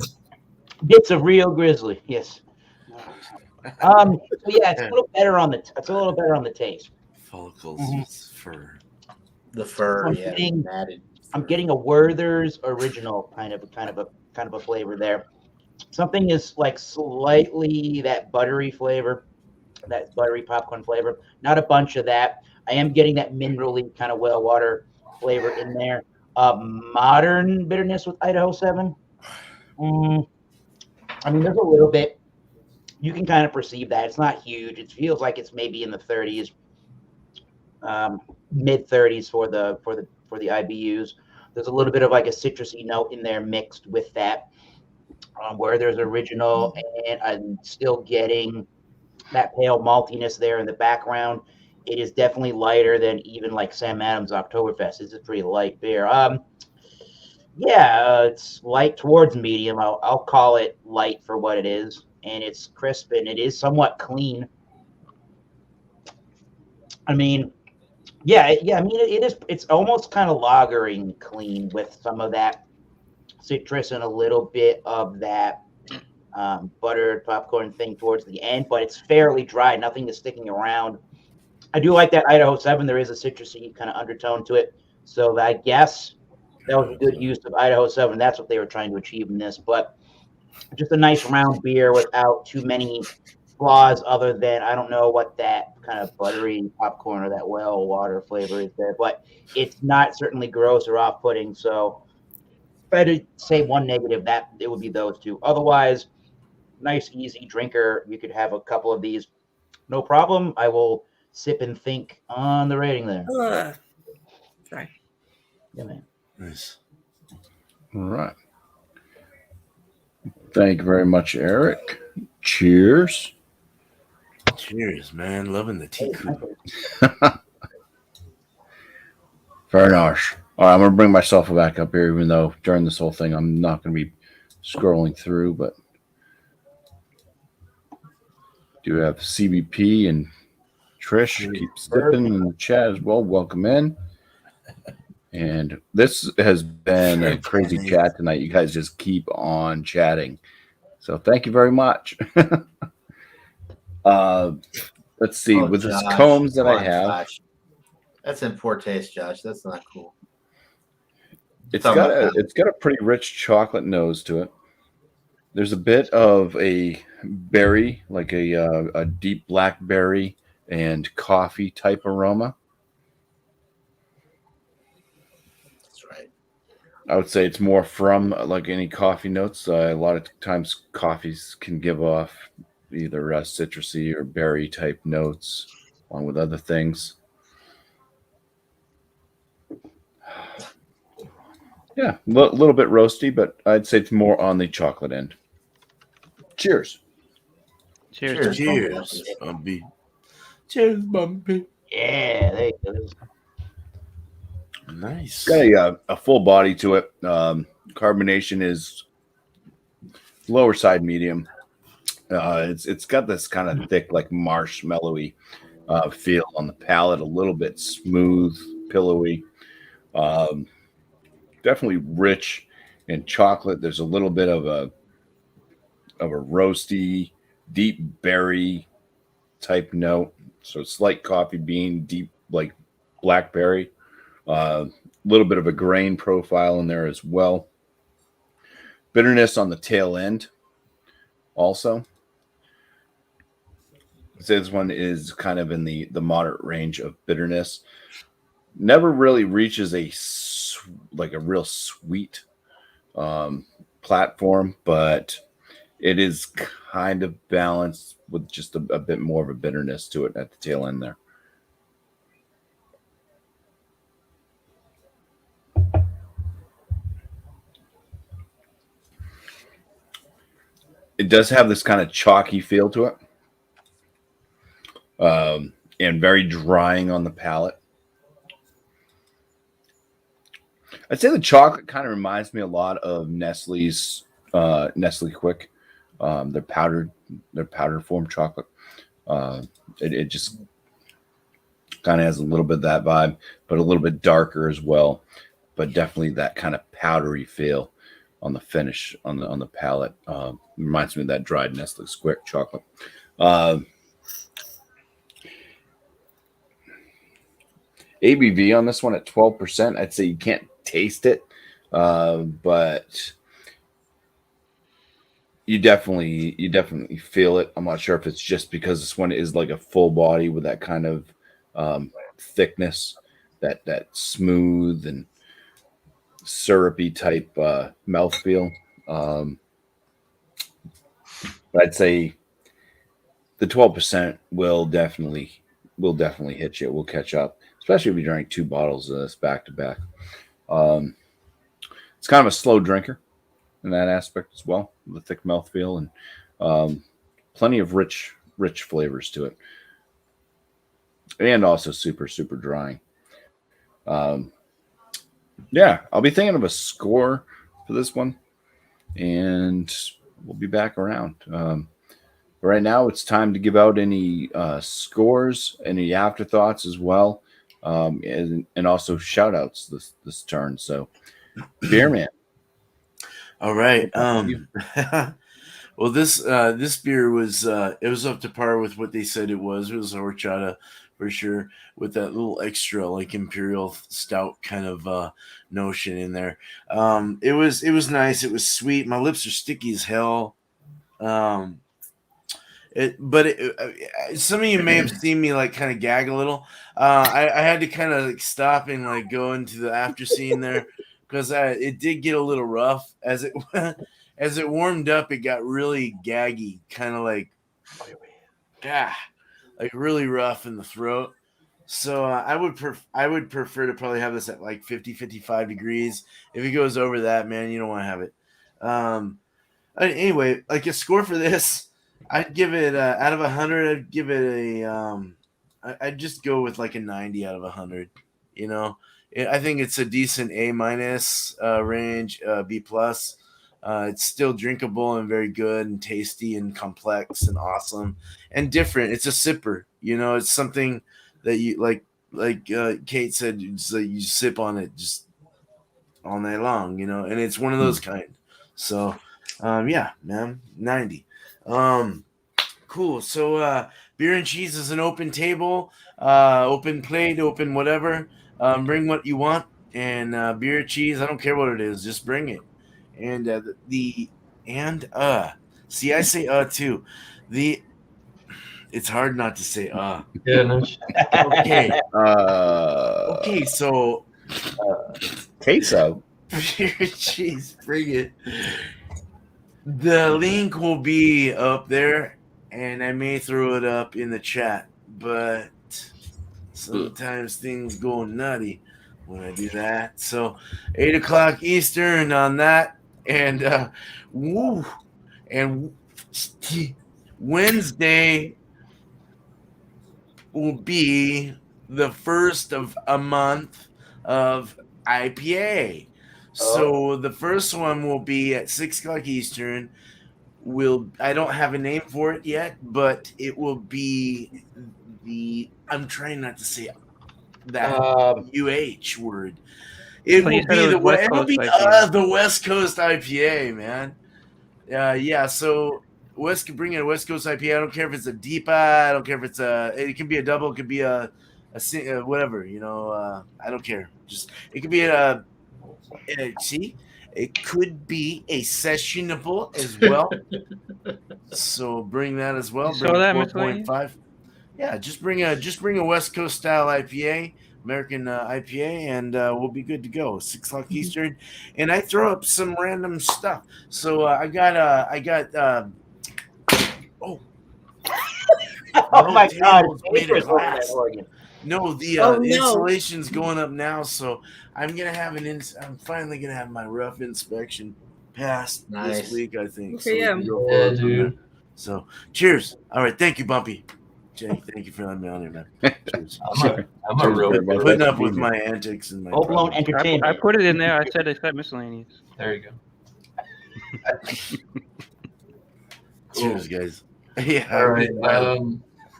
It's a real Grizzly. Yes. So yeah, it's a little better on the taste. Follicles with fur. The fur, I'm yeah. getting- matted I'm fur. getting a Werther's original kind of a flavor there. something is like slightly that buttery flavor, that buttery popcorn flavor. Not a bunch of that. I am getting that minerally kind of well water flavor in there. Modern bitterness with Idaho 7. I mean, there's a little bit. You can kind of perceive that. It's not huge. It feels like it's maybe in the 30s, mid 30s for the IBUs. There's a little bit of like a citrusy note in there mixed with that, where there's original, and I'm still getting that pale maltiness there in the background. It is definitely lighter than even like Sam Adams Oktoberfest. It's a pretty light beer. It's light towards medium. I'll call it light for what it is, and it's crisp and it is somewhat clean. I mean, I mean, it is. It's almost kind of lagering clean with some of that citrus and a little bit of that buttered popcorn thing towards the end, but it's fairly dry. Nothing is sticking around. I do like that Idaho 7. There is a citrusy kind of undertone to it, so I guess that was a good use of Idaho 7. That's what they were trying to achieve in this, but just a nice round beer without too many flaws other than I don't know what that kind of buttery popcorn or that well water flavor is there, but it's not certainly gross or off-putting. So if I had to say one negative, that it would be those two. Otherwise, nice, easy drinker. You could have a couple of these, no problem. I will sip and think on the rating there. Sorry. Yeah, man. Nice. All right. Thank you very much, Eric. Cheers. Cheers, man. Loving the tea crew. Very nice. All right, I'm going to bring myself back up here, even though during this whole thing I'm not going to be scrolling through, but do have CBP and Trish keep sipping in the chat as well. Welcome in. And this has been a crazy chat tonight. You guys just keep on chatting. So thank you very much. Let's see. With Josh, this combs that come I on, have. Josh. That's in poor taste, Josh. That's not cool. It's got a pretty rich chocolate nose to it. There's a bit of a berry, like a deep blackberry and coffee type aroma. That's right. I would say it's more from like any coffee notes. A lot of times coffees can give off either citrusy or berry type notes along with other things. Yeah, a little bit roasty, but I'd say it's more on the chocolate end. Cheers. Cheers. Cheers, BuMpY. Cheers, BuMpY. Yeah, there you go. Nice. It's got a full body to it. Carbonation is lower side medium. It's got this kind of thick, like marshmallowy feel on the palate. A little bit smooth, pillowy. Definitely rich in chocolate. There's a little bit of a roasty, deep berry type note. So slight coffee bean, deep like blackberry. A little bit of a grain profile in there as well. Bitterness on the tail end also. This one is kind of in the moderate range of bitterness. Never really reaches a real sweet platform, but it is kind of balanced with just a bit more of a bitterness to it at the tail end there. It does have this kind of chalky feel to it, and very drying on the palate. I'd say the chocolate kind of reminds me a lot of Nestle's Nestle Quick, their powdered form chocolate. It just kind of has a little bit of that vibe, but a little bit darker as well. But definitely that kind of powdery feel on the finish on the palate. Reminds me of that dried Nestle Quick chocolate. ABV on this one at 12%. I'd say you can't taste it, but you definitely feel it. I'm not sure if it's just because this one is like a full body with that kind of thickness, that smooth and syrupy type mouthfeel. Um, but I'd say the 12% will definitely hit you. It will catch up, especially if you drink 2 bottles of this back to back. Um, it's kind of a slow drinker in that aspect as well, the thick mouthfeel and plenty of rich flavors to it, and also super drying. Um, yeah, I'll be thinking of a score for this one, and we'll be back around. Right now, it's time to give out any scores, any afterthoughts as well, and also shout outs this turn. So, Beer Man. All right. You- Well, this beer was it was up to par with what they said it was. It was a horchata for sure, with that little extra like imperial stout kind of notion in there. It was nice. It was sweet. My lips are sticky as hell. Um, some of you may have seen me like kind of gag a little. I had to kind of like stop and like go into the after scene there because it did get a little rough as it as it warmed up. It got really gaggy, kind of like like really rough in the throat. So I would prefer to probably have this at like 50-55 degrees. If it goes over that, man, you don't want to have it. Anyway, like a score for this, I'd give it out of 100. I'd give it a I'd just go with like a 90 out of 100. You know, I think it's a decent A minus range, B plus. It's still drinkable and very good and tasty and complex and awesome and different. It's a sipper. You know, it's something that you like Kate said, so you sip on it just all night long. You know, and it's one of those kind. So. Yeah, man, 90. Cool. So, beer and cheese is an open table, open plate, open whatever. Bring what you want, and beer, cheese. I don't care what it is. Just bring it. And see, I say too. The It's hard not to say Yeah, no Okay. Uh, Okay. So queso. beer and cheese. Bring it. The link will be up there, and I may throw it up in the chat, but sometimes things go nutty when I do that. So 8 o'clock Eastern on that, and woo, and Wednesday will be the first of a month of IPA. So the first one will be at 6 o'clock Eastern. I don't have a name for it yet, but it will be I'm trying not to say that UH word. It Well, you will said it be was West it'll Coast be IPA. the West Coast IPA, man. Yeah. So bring in a West Coast IPA. I don't care if it's a DEPA. I don't care if it's it can be a double. It could be a whatever. You know, I don't care. Just it could be see, it could be a sessionable as well. So bring that as well. You Bring saw a that, 4.5. Yeah, just bring a West Coast style IPA, American IPA, and we'll be good to go. 6 o'clock Eastern, and I throw up some random stuff. So I got oh Oh my God! table's made of Papers over that glass. organ. No, the Oh, no. insulation's going up now, so I'm gonna have I'm finally gonna have my rough inspection passed Nice. this week, I think. Good for So we you. can go Yeah, forward from dude. there. So cheers. All right, thank you, Bumpy. Jake, thank you for letting me on here, man. Cheers. I'm a real Cheers, good. Putting up with my antics and my Full blown problems. entertainment. I put it in there. I said miscellaneous. There you go. Cheers, guys. Yeah. All right.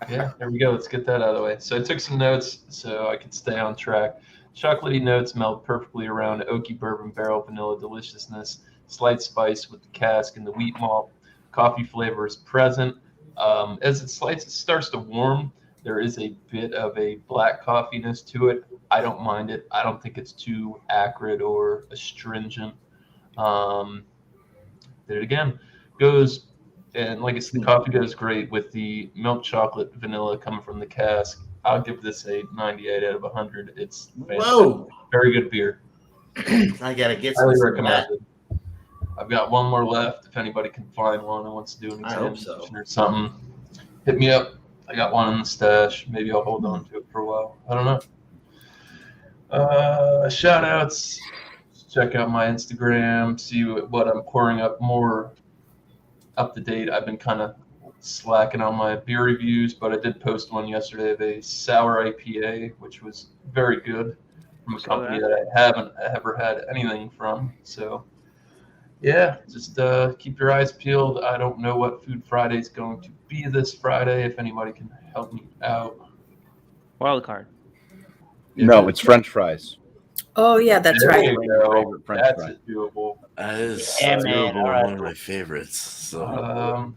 Yeah, there we go. Let's get that out of the way. So I took some notes so I could stay on track. Chocolatey notes melt perfectly around oaky bourbon barrel vanilla deliciousness, slight spice with the cask and the wheat malt. Coffee flavor is present. As it starts to warm, there is a bit of a black coffeeness to it. I don't mind it. I don't think it's too acrid or astringent. Did it again. goes, and like I said, the coffee goes great with the milk chocolate vanilla coming from the cask. I'll give this a 98 out of 100. It's fantastic. Whoa! Very good beer. I gotta get some Highly of that. recommended. I've got one more left. If anybody can find one and wants to do an I hope examination so. or something, hit me up. I got one in the stash. Maybe I'll hold on to it for a while. I don't know. Shout outs. Check out my Instagram. See what I'm pouring up more up to date. I've been kind of slacking on my beer reviews, but I did post one yesterday of a sour IPA, which was very good from a company that I haven't ever had anything from. So, yeah, just keep your eyes peeled. I don't know what Food Friday is going to be this Friday. If anybody can help me out. Wild card. No, it's French fries. Oh yeah, that's There right. you go. Favorite French That's fry. doable. That is Yeah, man. doable. All right. One of my favorites. So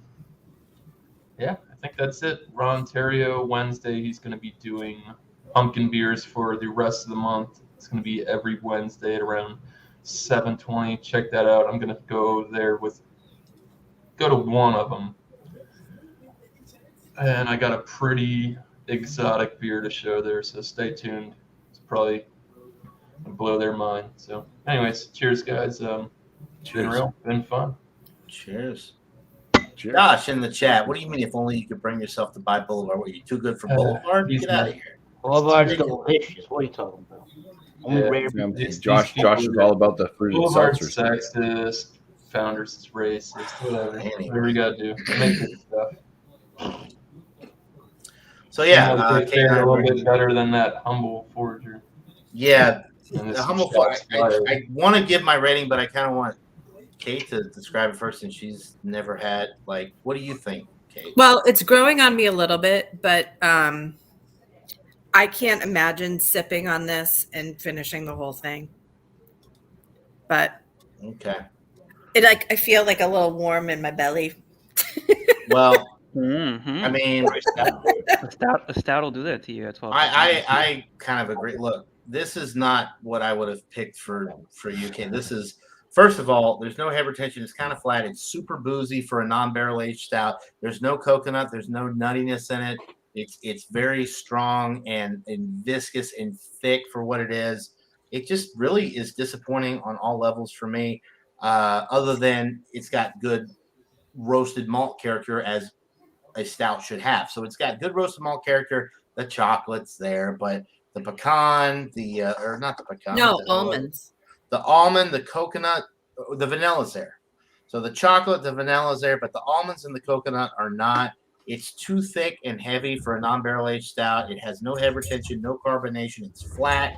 Yeah, I think that's it. Ron Terrio, Wednesday, he's going to be doing pumpkin beers for the rest of the month. It's going to be every Wednesday at around 7:20. Check that out. I'm going to go to one of them. And I got a pretty exotic beer to show there, so stay tuned. It's probably going to blow their mind. So, anyways, cheers, guys. Been real, been fun. Cheers. Cheers. Josh in the chat. What do you mean? If only you could bring yourself to buy Boulevard? What, are you too good for Boulevard? he's Get out of not. here. Boulevard's delicious. What are you talking about? Only Yeah. rare. These Josh people is are- all about the fruited Boulevard's seltzers. sexist, Founders is racist, whatever. Anyway. Whatever you gotta do. Make good stuff. So yeah, They Kate fared and I a little bring- bit better than that humble forger. yeah. And this The humble. shots fired. I want to give my rating, but I kind of want Kate to describe it first, and she's never had. Like, what do you think, Kate? Well, it's growing on me a little bit, but I can't imagine sipping on this and finishing the whole thing. But Okay. I feel like a little warm in my belly. Well, Mm-hmm. I mean, a stout will do that to you at 12. I kind of agree. Look, this is not what I would have picked for you, Kate. This is, first of all, there's no head retention. It's kind of flat. It's super boozy for a non-barrel aged stout. There's no coconut. There's no nuttiness in it. It's very strong and viscous and thick for what it is. It just really is disappointing on all levels for me. Other than it's got good roasted malt character as a stout should have. So it's got good roasted malt character. The chocolate's there, but the pecan, or not the pecan. No, almonds. The almond, the coconut, the vanilla's there. So the chocolate, the vanilla's there, but the almonds and the coconut are not. It's too thick and heavy for a non-barrel aged stout. It has no head retention, no carbonation. It's flat.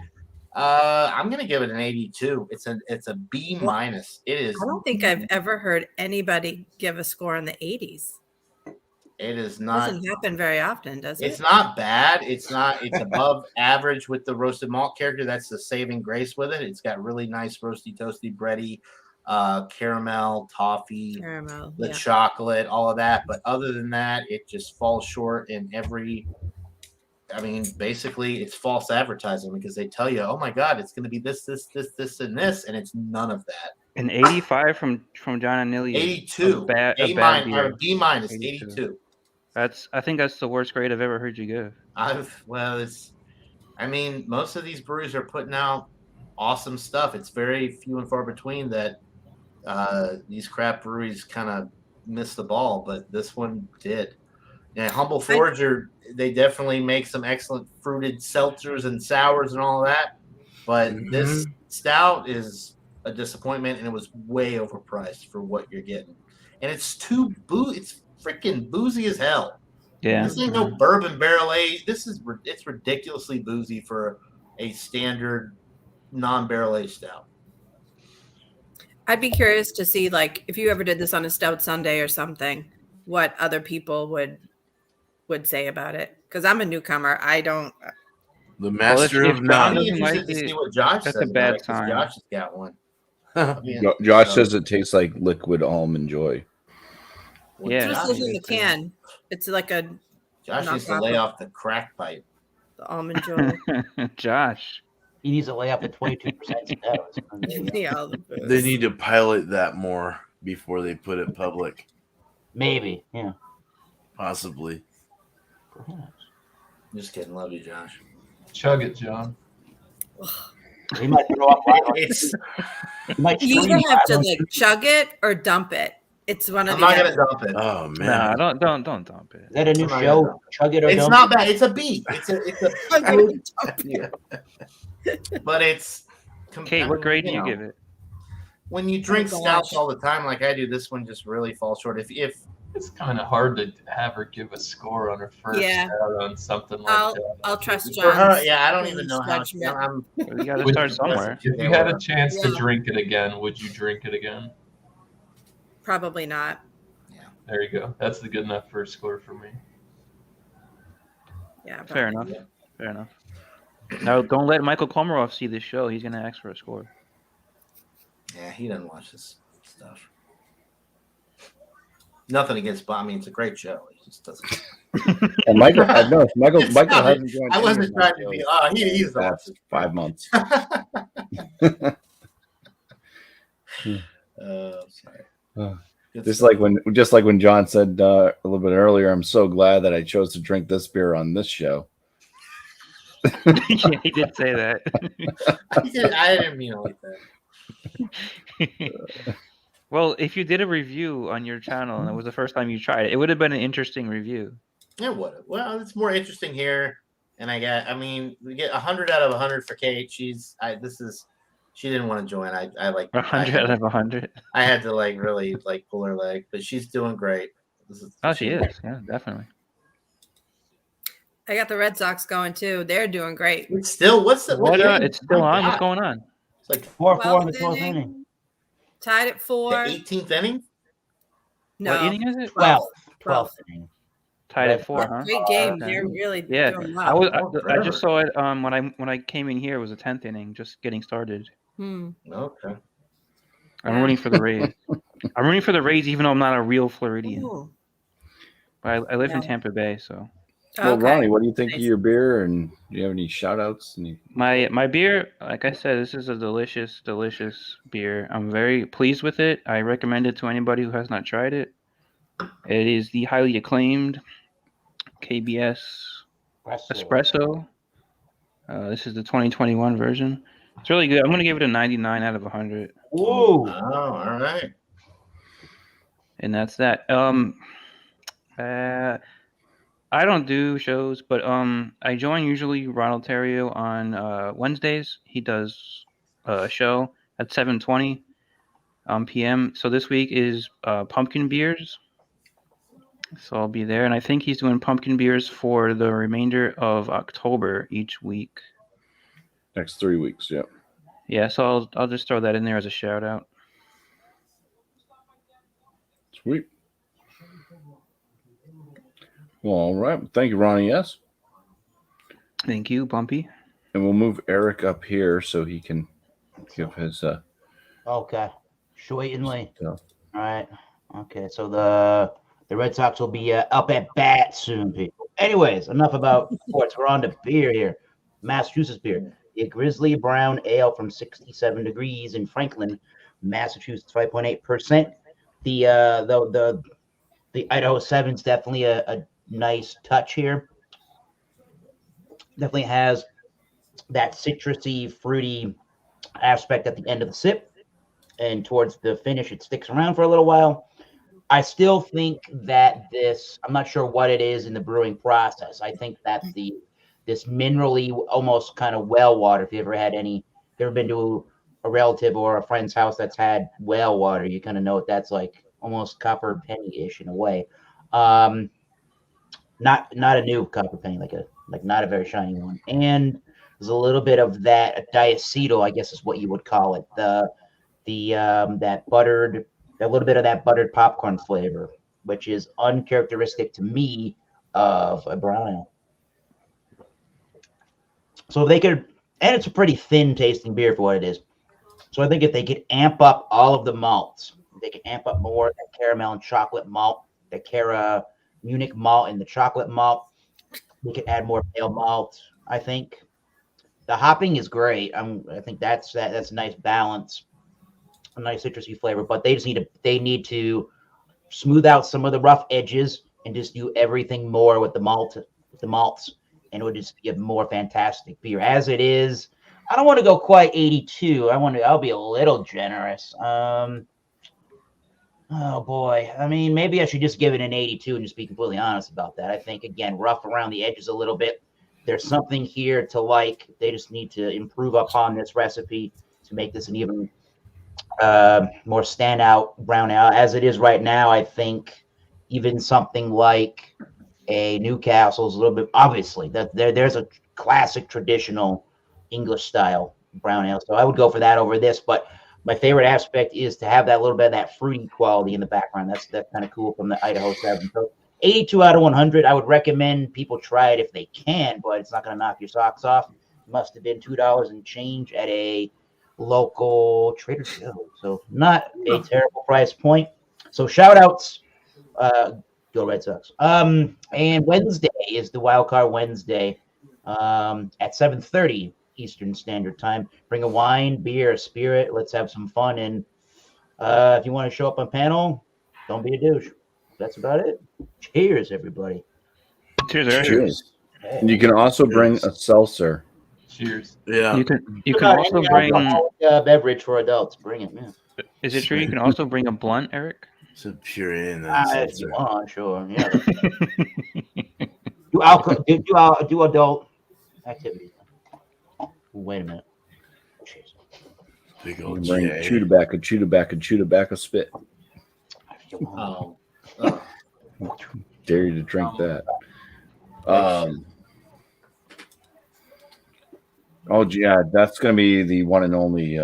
I'm gonna give it an 82. It's a B minus. It is. I don't think I've ever heard anybody give a score in the 80s. It is not. Doesn't happen very often, does it? It's not bad. It's not. It's above average with the roasted malt character. That's the saving grace with it. It's got really nice roasty, toasty, bready, caramel, toffee, the chocolate, all of that. But other than that, it just falls short in every. I mean, basically, it's false advertising because they tell you, "Oh my God, it's going to be this, and this," and it's none of that. An 85 from John and Nilly. 82. A bad beer. Or B minus. 82. I think that's the worst grade I've ever heard you give. I mean, most of these breweries are putting out awesome stuff. It's very few and far between that these craft breweries kind of miss the ball, but this one did. And Humble Forager, they definitely make some excellent fruited seltzers and sours and all of that. But this stout is a disappointment, and it was way overpriced for what you're getting. And it's it's freaking boozy as hell. Yeah. This ain't no bourbon barrel aged. It's ridiculously boozy for a standard non-barrel aged stout. I'd be curious to see, like, if you ever did this on a Stout Sunday or something, what other people would say about it. Because I'm a newcomer. I don't. The master of I'm none. interested to see what Josh says. That's a bad about it, 'cause sign. Josh has got one. Josh says it tastes like liquid almond joy. Yeah. Just in the can. It's like a Josh needs to lay off the crack pipe. the almond joy. Josh. He needs to lay up at 22% stout. Yeah, all the booze. They need to pilot that more before they put it public. Maybe. Yeah. Possibly. Perhaps. Just kidding. Love you, Josh. Chug it, John. He might throw up. It's, He might You scream. either have to like chug it or dump it. It's one of I'm the not gonna other. dump it. Oh No, man. don't dump it. Is that a new I'm not show? gonna- Chug it or It's don't. not bad. It's a beat. It's a I'm gonna dump it. yeah. But it's. Kate, what grade do you give it? When you drink gosh. stouts all the time, like I do, this one just really falls short. If It's kind of hard to have her give a score on her first Yeah. stout on something like that. I'll trust for her, John's yeah, I don't even know how. judgment. I'm, You got to Would start you- somewhere. If you had a chance to Yeah. drink it again, would you drink it again? Probably not. There you go. That's the good enough first score for me. Yeah. Fair probably. enough. Fair enough. Now, don't let Michael Komarov see this show. He's gonna ask for a score. yeah, he doesn't watch this stuff. Nothing against Bob. I mean, it's a great show. He just doesn't. And Michael, I know Michael It's not, hasn't joined. I any wasn't of my trying to be. shows Oh, the he's past awesome. 5 months. Sorry. Good Just stuff. like when John said a little bit earlier, I'm so glad that I chose to drink this beer on this show. Yeah, he did say that. I didn't mean it like that. Well, if you did a review on your channel and it was the first time you tried it, it would have been an interesting review. It would have. Well, it's more interesting here, and we get 100 out of 100 for Kate. She didn't want to join. I like 100 out of 100. I had to really pull her leg, but she's doing great. Oh, she is. Yeah, definitely. I got the Red Sox going too. They're doing great. It's still what It's still my on. What's God. going on? It's like 4-4 in the 12th 12th inning. inning. Tied at the 4. 18th inning. No, What inning is it? 12th 12th. inning. Tied at 4, huh? Great game. Okay. They're really Yeah, doing I well. I just saw it when I came in here. It was the 10th inning, just getting started. Okay. I'm rooting for the Rays. I'm rooting for the Rays, even though I'm not a real Floridian. Ooh. But I live in Yeah. Tampa Bay, so Well, Okay. Ronnie, what do you think of Nice. your beer? And do you have any shout outs? my beer, like I said, this is a delicious beer. I'm very pleased with it. I recommend it to anybody who has not tried it. It is the highly acclaimed KBS Espresso. This is the 2021 version. It's really good. I'm going to give it a 99 out of 100. Whoa. Oh, all right. And that's that. I don't do shows, but I join usually Ronald Terrio on Wednesdays. He does a show at 7:20 p.m. So this week is pumpkin beers. So I'll be there, and I think he's doing pumpkin beers for the remainder of October each week. Next 3 weeks, yeah. Yeah, so I'll just throw that in there as a shout out. Sweet. Well, all right. Thank you, Ronnie. Yes. Thank you, BuMpY. And we'll move Eric up here so he can give his Okay. Short and late. Yeah. All right. Okay. So the Red Sox will be up at bat soon, people. Anyways, enough about sports. We're on to beer here. Massachusetts beer. The Grizzly Brown Ale from 67 degrees in Franklin, Massachusetts, 5.8%. The Idaho 7 is definitely a nice touch here. Definitely has that citrusy, fruity aspect at the end of the sip. And towards the finish, it sticks around for a little while. I still think that I'm not sure what it is in the brewing process. I think that this minerally, almost kind of well water, if you ever been to a relative or a friend's house that's had well water, you kind of know what that's like, almost copper penny-ish in a way. Not a new copper penny, like not a very shiny one. And there's a little bit of that diacetyl, I guess is what you would call it. That little bit of that buttered popcorn flavor, which is uncharacteristic to me of a brown ale. So if they could, and it's a pretty thin tasting beer for what it is. So I think if they could amp up all of the malts, they could amp up more that caramel and chocolate malt, the Cara Munich malt and the chocolate malt. We could add more pale malt. I think the hopping is great. I think that's a nice balance, a nice citrusy flavor. But they need to smooth out some of the rough edges and just do everything more with the malts, and it would just be a more fantastic beer. As it is, I don't want to go quite 82. I'll be a little generous. Oh boy. I mean, maybe I should just give it an 82 and just be completely honest about that. I think, again, rough around the edges a little bit. There's something here to like. They just need to improve upon this recipe to make this an even more standout brown ale. As it is right now, I think even something like a Newcastle is a little bit, obviously, that there's a classic traditional English style brown ale. So I would go for that over this. But my favorite aspect is to have that little bit of that fruity quality in the background. That's kind of cool from the Idaho 7. So 82 out of 100. I would recommend people try it if they can, but it's not going to knock your socks off. It must have been $2 and change at a local Trader Joe's. So not a terrible price point. So shout outs. Go Red Sox. And Wednesday is the Wild Card Wednesday at 7:30 Eastern Standard Time. Bring a wine, beer, a spirit. Let's have some fun. And if you want to show up on panel, don't be a douche. That's about it. Cheers, everybody. Cheers, Eric. Cheers. And you can also bring a seltzer. Cheers. Yeah. You can also bring. Beverage for adults. Bring it, man. Is it true you can also bring a blunt, Eric? Some puree in If you want, sure. Yeah. do adult activities. Wait a minute. Cheers. Big You old can bring J. chew tobacco, spit. Oh, Dare you to drink that. Oh yeah, that's gonna be the one and only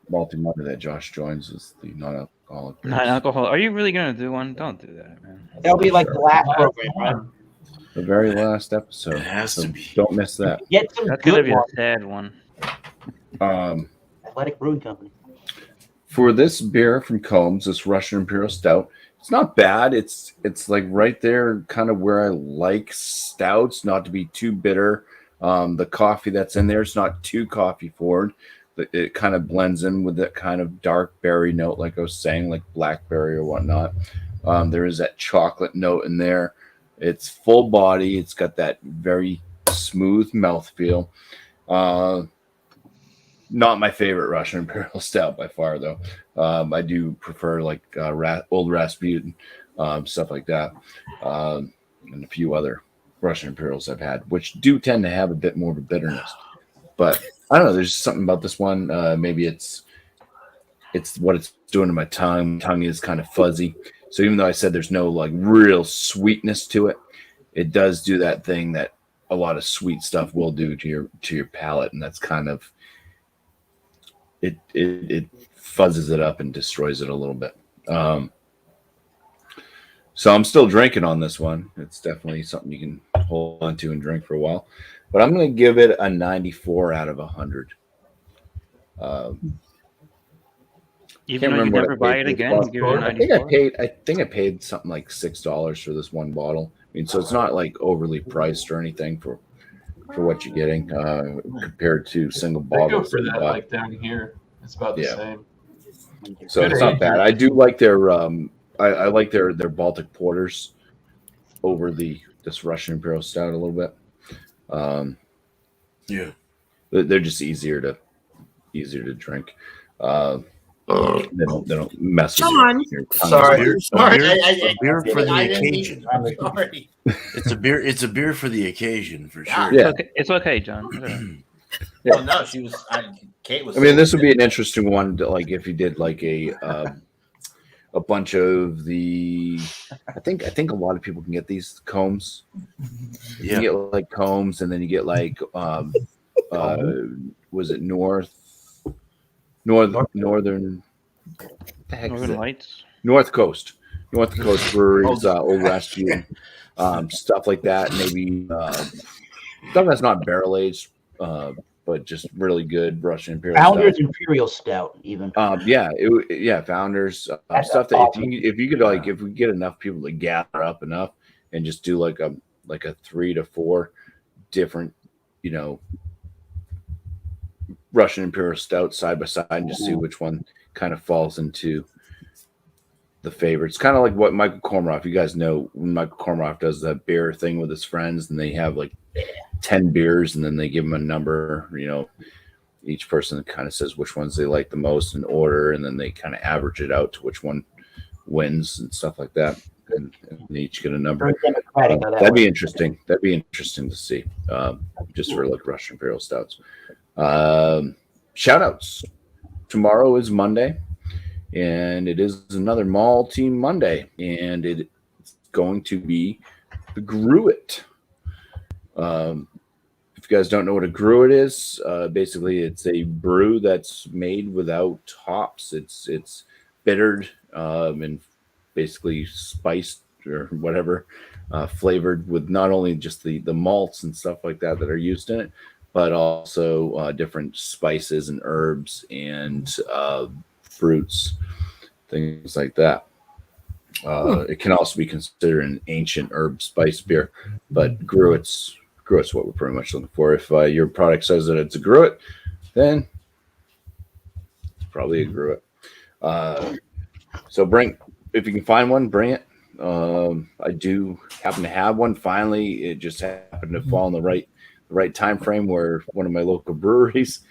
multi-mother that Josh joins is the non-alcoholic. beers. Non-alcohol. Are you really gonna do one? Don't do that, man. That'll be like the last program, right? The very last episode. It has to So be. don't miss that. Get some That's gonna good be a ones. sad one. Athletic Brewing Company. For this beer from Combs, this Russian Imperial Stout, it's not bad. It's like right there, kind of where I like stouts, not to be too bitter. The coffee that's in there is not too coffee forward. It kind of blends in with that kind of dark berry note, like I was saying, like blackberry or whatnot. There is that chocolate note in there. It's full body. It's got that very smooth mouthfeel. Not my favorite Russian Imperial Stout by far, though. I do prefer like old Rasputin, stuff like that, and a few other Russian Imperials I've had, which do tend to have a bit more of a bitterness. But I don't know. There's something about this one. Maybe it's what it's doing to my tongue. Tongue is kind of fuzzy. So even though I said there's no like real sweetness to it, it does do that thing that a lot of sweet stuff will do to your palate, and that's kind of it fuzzes it up and destroys it a little bit. So I'm still drinking on this one. It's definitely something you can hold on to and drink for a while. But I'm going to give it a 94 out of 100. Even though you never buy it again, you give it a 94. I think I paid something like $6 for this one bottle. I mean, so it's not like overly priced or anything for what you're getting compared to single They go bottles. for that like down here. It's about the same. So it's not bad. I do like their I like their Baltic porters over this Russian Imperial Stout a little bit. Yeah, they're just easier to drink. They don't mess with John. your tongue. Sorry. A beer for the I didn't mean- occasion. I'm sorry. It's a beer for the occasion for sure. Yeah. It's okay, John. Yeah. Well, no, Kate was. I mean, this would be an interesting one to, like, if you did like a bunch of the. I think a lot of people can get these combs. Yeah. You get like combs, and then you get like was it northern? What the heck is Northern it? Lights. North Coast breweries, old Rasputin, stuff like that. Maybe stuff that's not barrel aged, but just really good Russian Imperial Founders Stout. Imperial Stout, even. Founders stuff that if you could like if we get enough people to gather up enough and just do like a 3 to 4 different, Russian Imperial Stout side by side and just see which one kind of falls into the favorites. Kind of like what Michael Kormaroff. You guys know when Michael Kormaroff does that beer thing with his friends, and they have like 10 beers, and then they give them a number. Each person kind of says which ones they like the most in order, and then they kind of average it out to which one wins and stuff like that. And they each get a number. That'd be interesting. That'd be interesting to see, just for like Russian Imperial Stouts. Shout outs. Tomorrow is Monday, and it is another Mall Team Monday, and it's going to be the Gruit. If you guys don't know what a Gruit is, basically it's a brew that's made without hops. It's bittered and basically spiced or whatever, flavored with not only just the malts and stuff like that are used in it, but also different spices and herbs and fruits, things like that. It can also be considered an ancient herb spice beer, but Gruit's what we're pretty much looking for. If your product says that it's a Gruit, then it's probably a Gruit. So if you can find one, bring it. I do happen to have one. Finally, it just happened to fall in the right time frame where one of my local breweries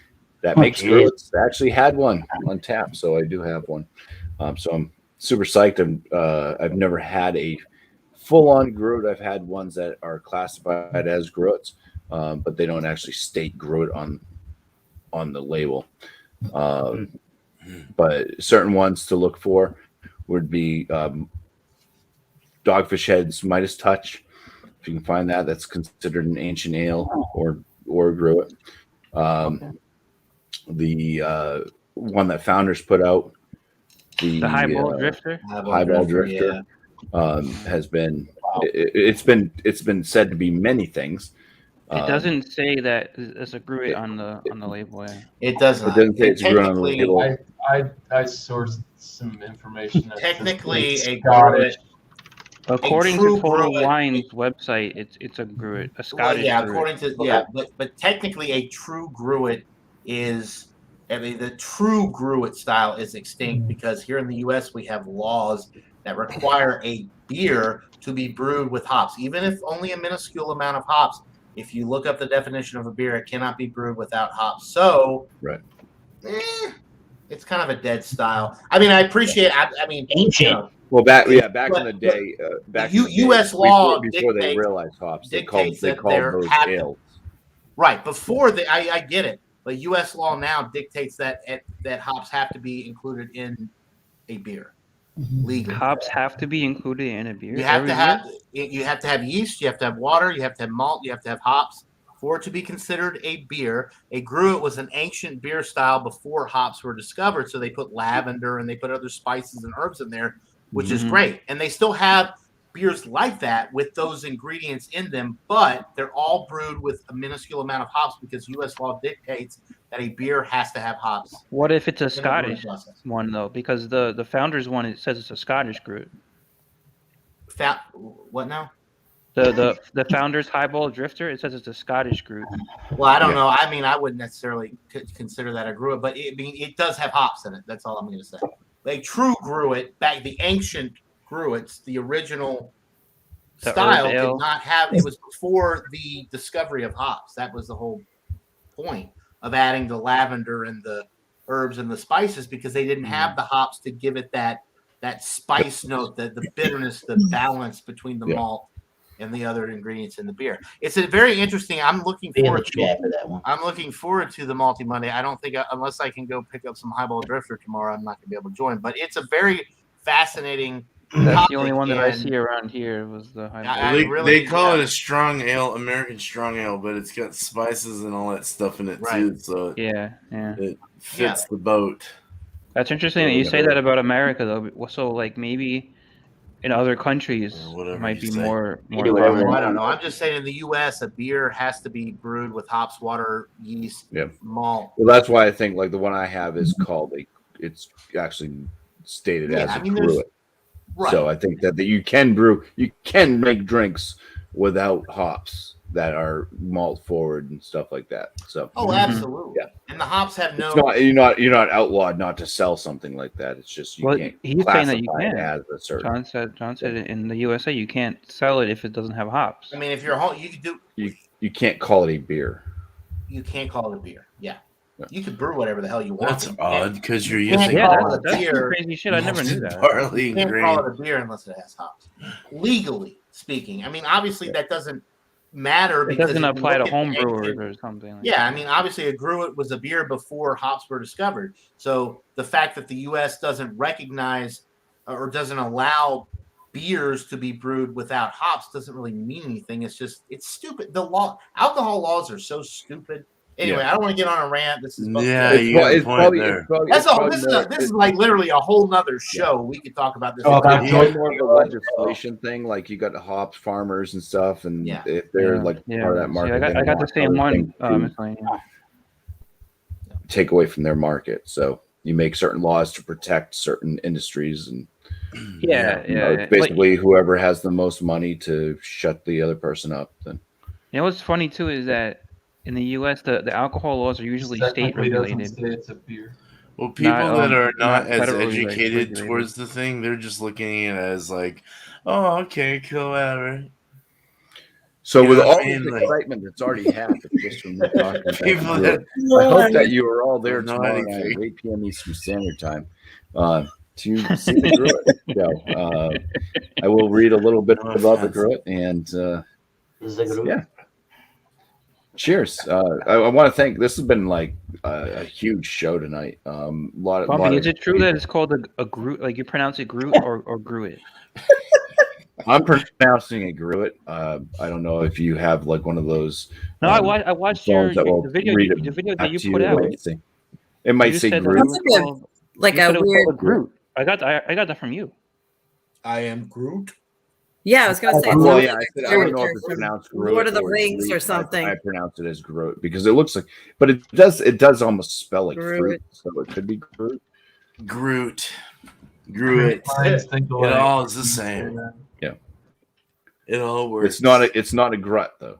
that makes Gruits actually had one on tap. So I do have one. So I'm super psyched. I've never had a full-on Gruit. I've had ones that are classified as Gruits, but they don't actually state Gruit on the label. But certain ones to look for would be Dogfish Head's Midas Touch. If you can find that, that's considered an ancient ale or Gruit. The one that Founders put out, the Highball Drifter. Highball Drifter. Has been it's been said to be many things. It doesn't say that it's a Gruit on the label. Yeah. It doesn't. It doesn't say it's a Gruit on the label. I sourced some information. That Technically, says a Scottish. According true to Total Gruit- Wine's website, it's a Gruit, a Scottish Gruit. according to but technically a true Gruit is. I mean, the true Gruit style is extinct because here in the U.S. we have laws that require a beer to be brewed with hops, even if only a minuscule amount of hops. If you look up the definition of a beer, it cannot be brewed without hops. So, it's kind of a dead style. I mean, I appreciate. I mean, ancient. Well, back in the day, U.S. law before they realized hops, they called those ales. Right before I get it, but U.S. law now dictates that hops have to be included in a beer. Legally. Hops have to be included in a beer. You have to have yeast, you have to have water, you have to have malt, you have to have hops for it to be considered a beer. A Gruit was an ancient beer style before hops were discovered, so they put lavender and they put other spices and herbs in there, which is great. And they still have beers like that with those ingredients in them, but they're all brewed with a minuscule amount of hops because U.S. law dictates that a beer has to have hops. What if it's a Scottish one though? Because the Founders one, it says it's a Scottish Gruit. What now? The Founders Highball Drifter, it says it's a Scottish Gruit. Well, I don't know. I mean, I wouldn't necessarily consider that a Gruit, but it does have hops in it. That's all I'm going to say. A true Gruit, the ancient Gruits, the original style did not have. It was before the discovery of hops. That was the whole point of adding the lavender and the herbs and the spices because they didn't have the hops to give it that spice note, the bitterness, the balance between the malt and the other ingredients in the beer. It's a very interesting. I'm looking forward to that one. I'm looking forward to the Malty Monday. I don't think unless I can go pick up some Highball Drifter tomorrow, I'm not going to be able to join. But it's a very fascinating. That's the only one that I see around here was the Highball. They call it a strong ale, American strong ale, but it's got spices and all that stuff in it too. So it fits the boat. That's interesting that you say that about America, though. So, like, maybe in other countries, it might be more. I don't know. I'm just saying, in the U.S., a beer has to be brewed with hops, water, yeast, malt. Well, that's why I think like the one I have is called it's actually stated as a Gruit. Right. So I think that you can make drinks without hops. that are malt forward and stuff like that. So Oh, Mhm. absolutely. Yeah. And the hops have no. it's not you're not outlawed not to sell something like that. It's just you Well, can't he's saying that you classify it can. as a certain. John said in the USA you can't sell it if it doesn't have hops. I mean, if you're home, you could do. You can't call it a beer. You can't call it a beer. Yeah. Yeah. You could brew whatever the hell you want. That's but you can't- odd because you're you can't using call Yeah, it a that's some beer. crazy shit. I never knew that. barley You and can't call grain. it a beer unless it has hops. Legally speaking, I mean, obviously that doesn't matter It because doesn't if you apply to look at home the brewers exit- or something. Like Yeah, I mean, obviously, a gruit was a beer before hops were discovered. So the fact that the U.S. doesn't recognize or doesn't allow beers to be brewed without hops doesn't really mean anything. It's stupid. Alcohol laws are so stupid. Anyway, Yeah. I don't want to get on a rant. This is Yeah, It's you got a it's point probably, there. it's probably, that's it's all. probably This more- is like literally a whole nother show. We could talk about this. Oh, all about day. It's more of a legislation thing. Like you got the hops farmers and stuff, and Yeah. if they're Yeah. like Yeah. part of that See, market, I got, they I got don't the same want other one. things to Miscellaneous. take away from their market. So you make certain laws to protect certain industries, and Yeah, you know, yeah. it's basically whoever has the most money to shut the other person up. Then You know what's funny too is that in the U.S. the alcohol laws are usually state Technically doesn't regulated. say it's a beer. Well, people Not, that are not not as federally educated regulated. towards the thing, they're just looking at it as like, oh, okay, cool, whatever. so You with know what all I mean? this Like- excitement that's already happened just from me talking about People it, that I hope that you are all there don't know tomorrow night anything. at 8 p.m. Eastern Standard Time to see the Gruit show. I will read a little bit No about the offense. Gruit, and Zagru. yeah. Cheers. I want to thank. This has been like a huge show tonight. Lot Bumpy, of is it true that it's called a Groot? Like you pronounce it Groot or Gruit? I'm pronouncing it Gruit. I don't know if you have like one of those. No, I watched phones that will the video read it the video back that you to put It out. might say, it might You say said that Groot. it was called- Like you said a it was weird. called Groot. I got that from you. I am Groot. Yeah, I was gonna say. it Well, sounds yeah, like I a don't know if character it's from pronounced Groot Lord of the or Rings Groot. or something. I pronounce it as Groot because it looks like, but it does almost spell like Groot. fruit, so it could be Groot. Groot. Gruit. Minds think It alike. all is the same. It all works. It's not a grut though.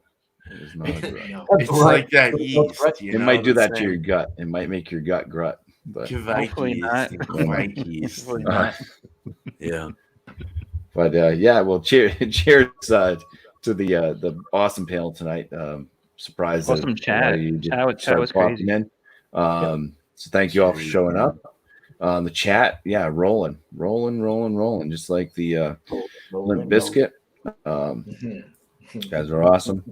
It is not a grut. No. It's like that yeast. You It know, might do the that to same. your gut. It might make your gut grut. But Hopefully not. Vikes. Hopefully not. Yeah. But yeah, well, cheers to the awesome panel tonight. Surprised that Awesome a chat. lot of you just Chat was started popping crazy. in. So thank you all for showing up. The chat, yeah, rolling, just like the Limp Biscuit. You guys are awesome.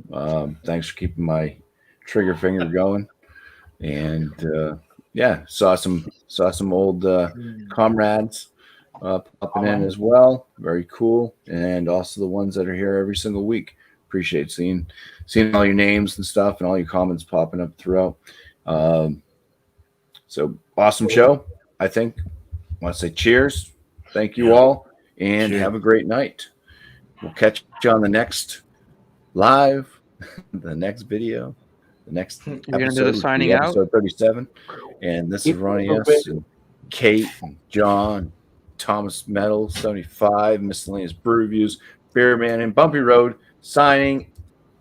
Thanks for keeping my trigger finger going. And yeah, saw some old comrades popping in as well. Very cool. And also the ones that are here every single week. Appreciate seeing all your names and stuff and all your comments popping up throughout. So awesome show. I think I want to say cheers. Thank you all, and Cheers. have a great night. We'll catch you on the next live, the next video, the next You're gonna do episode. the which signing will be out? episode 37. And this is Ronnie S. and Kate and John, Thomas Metal 75, Miscellaneous Brew Reviews, Beerman and Bumpy Road signing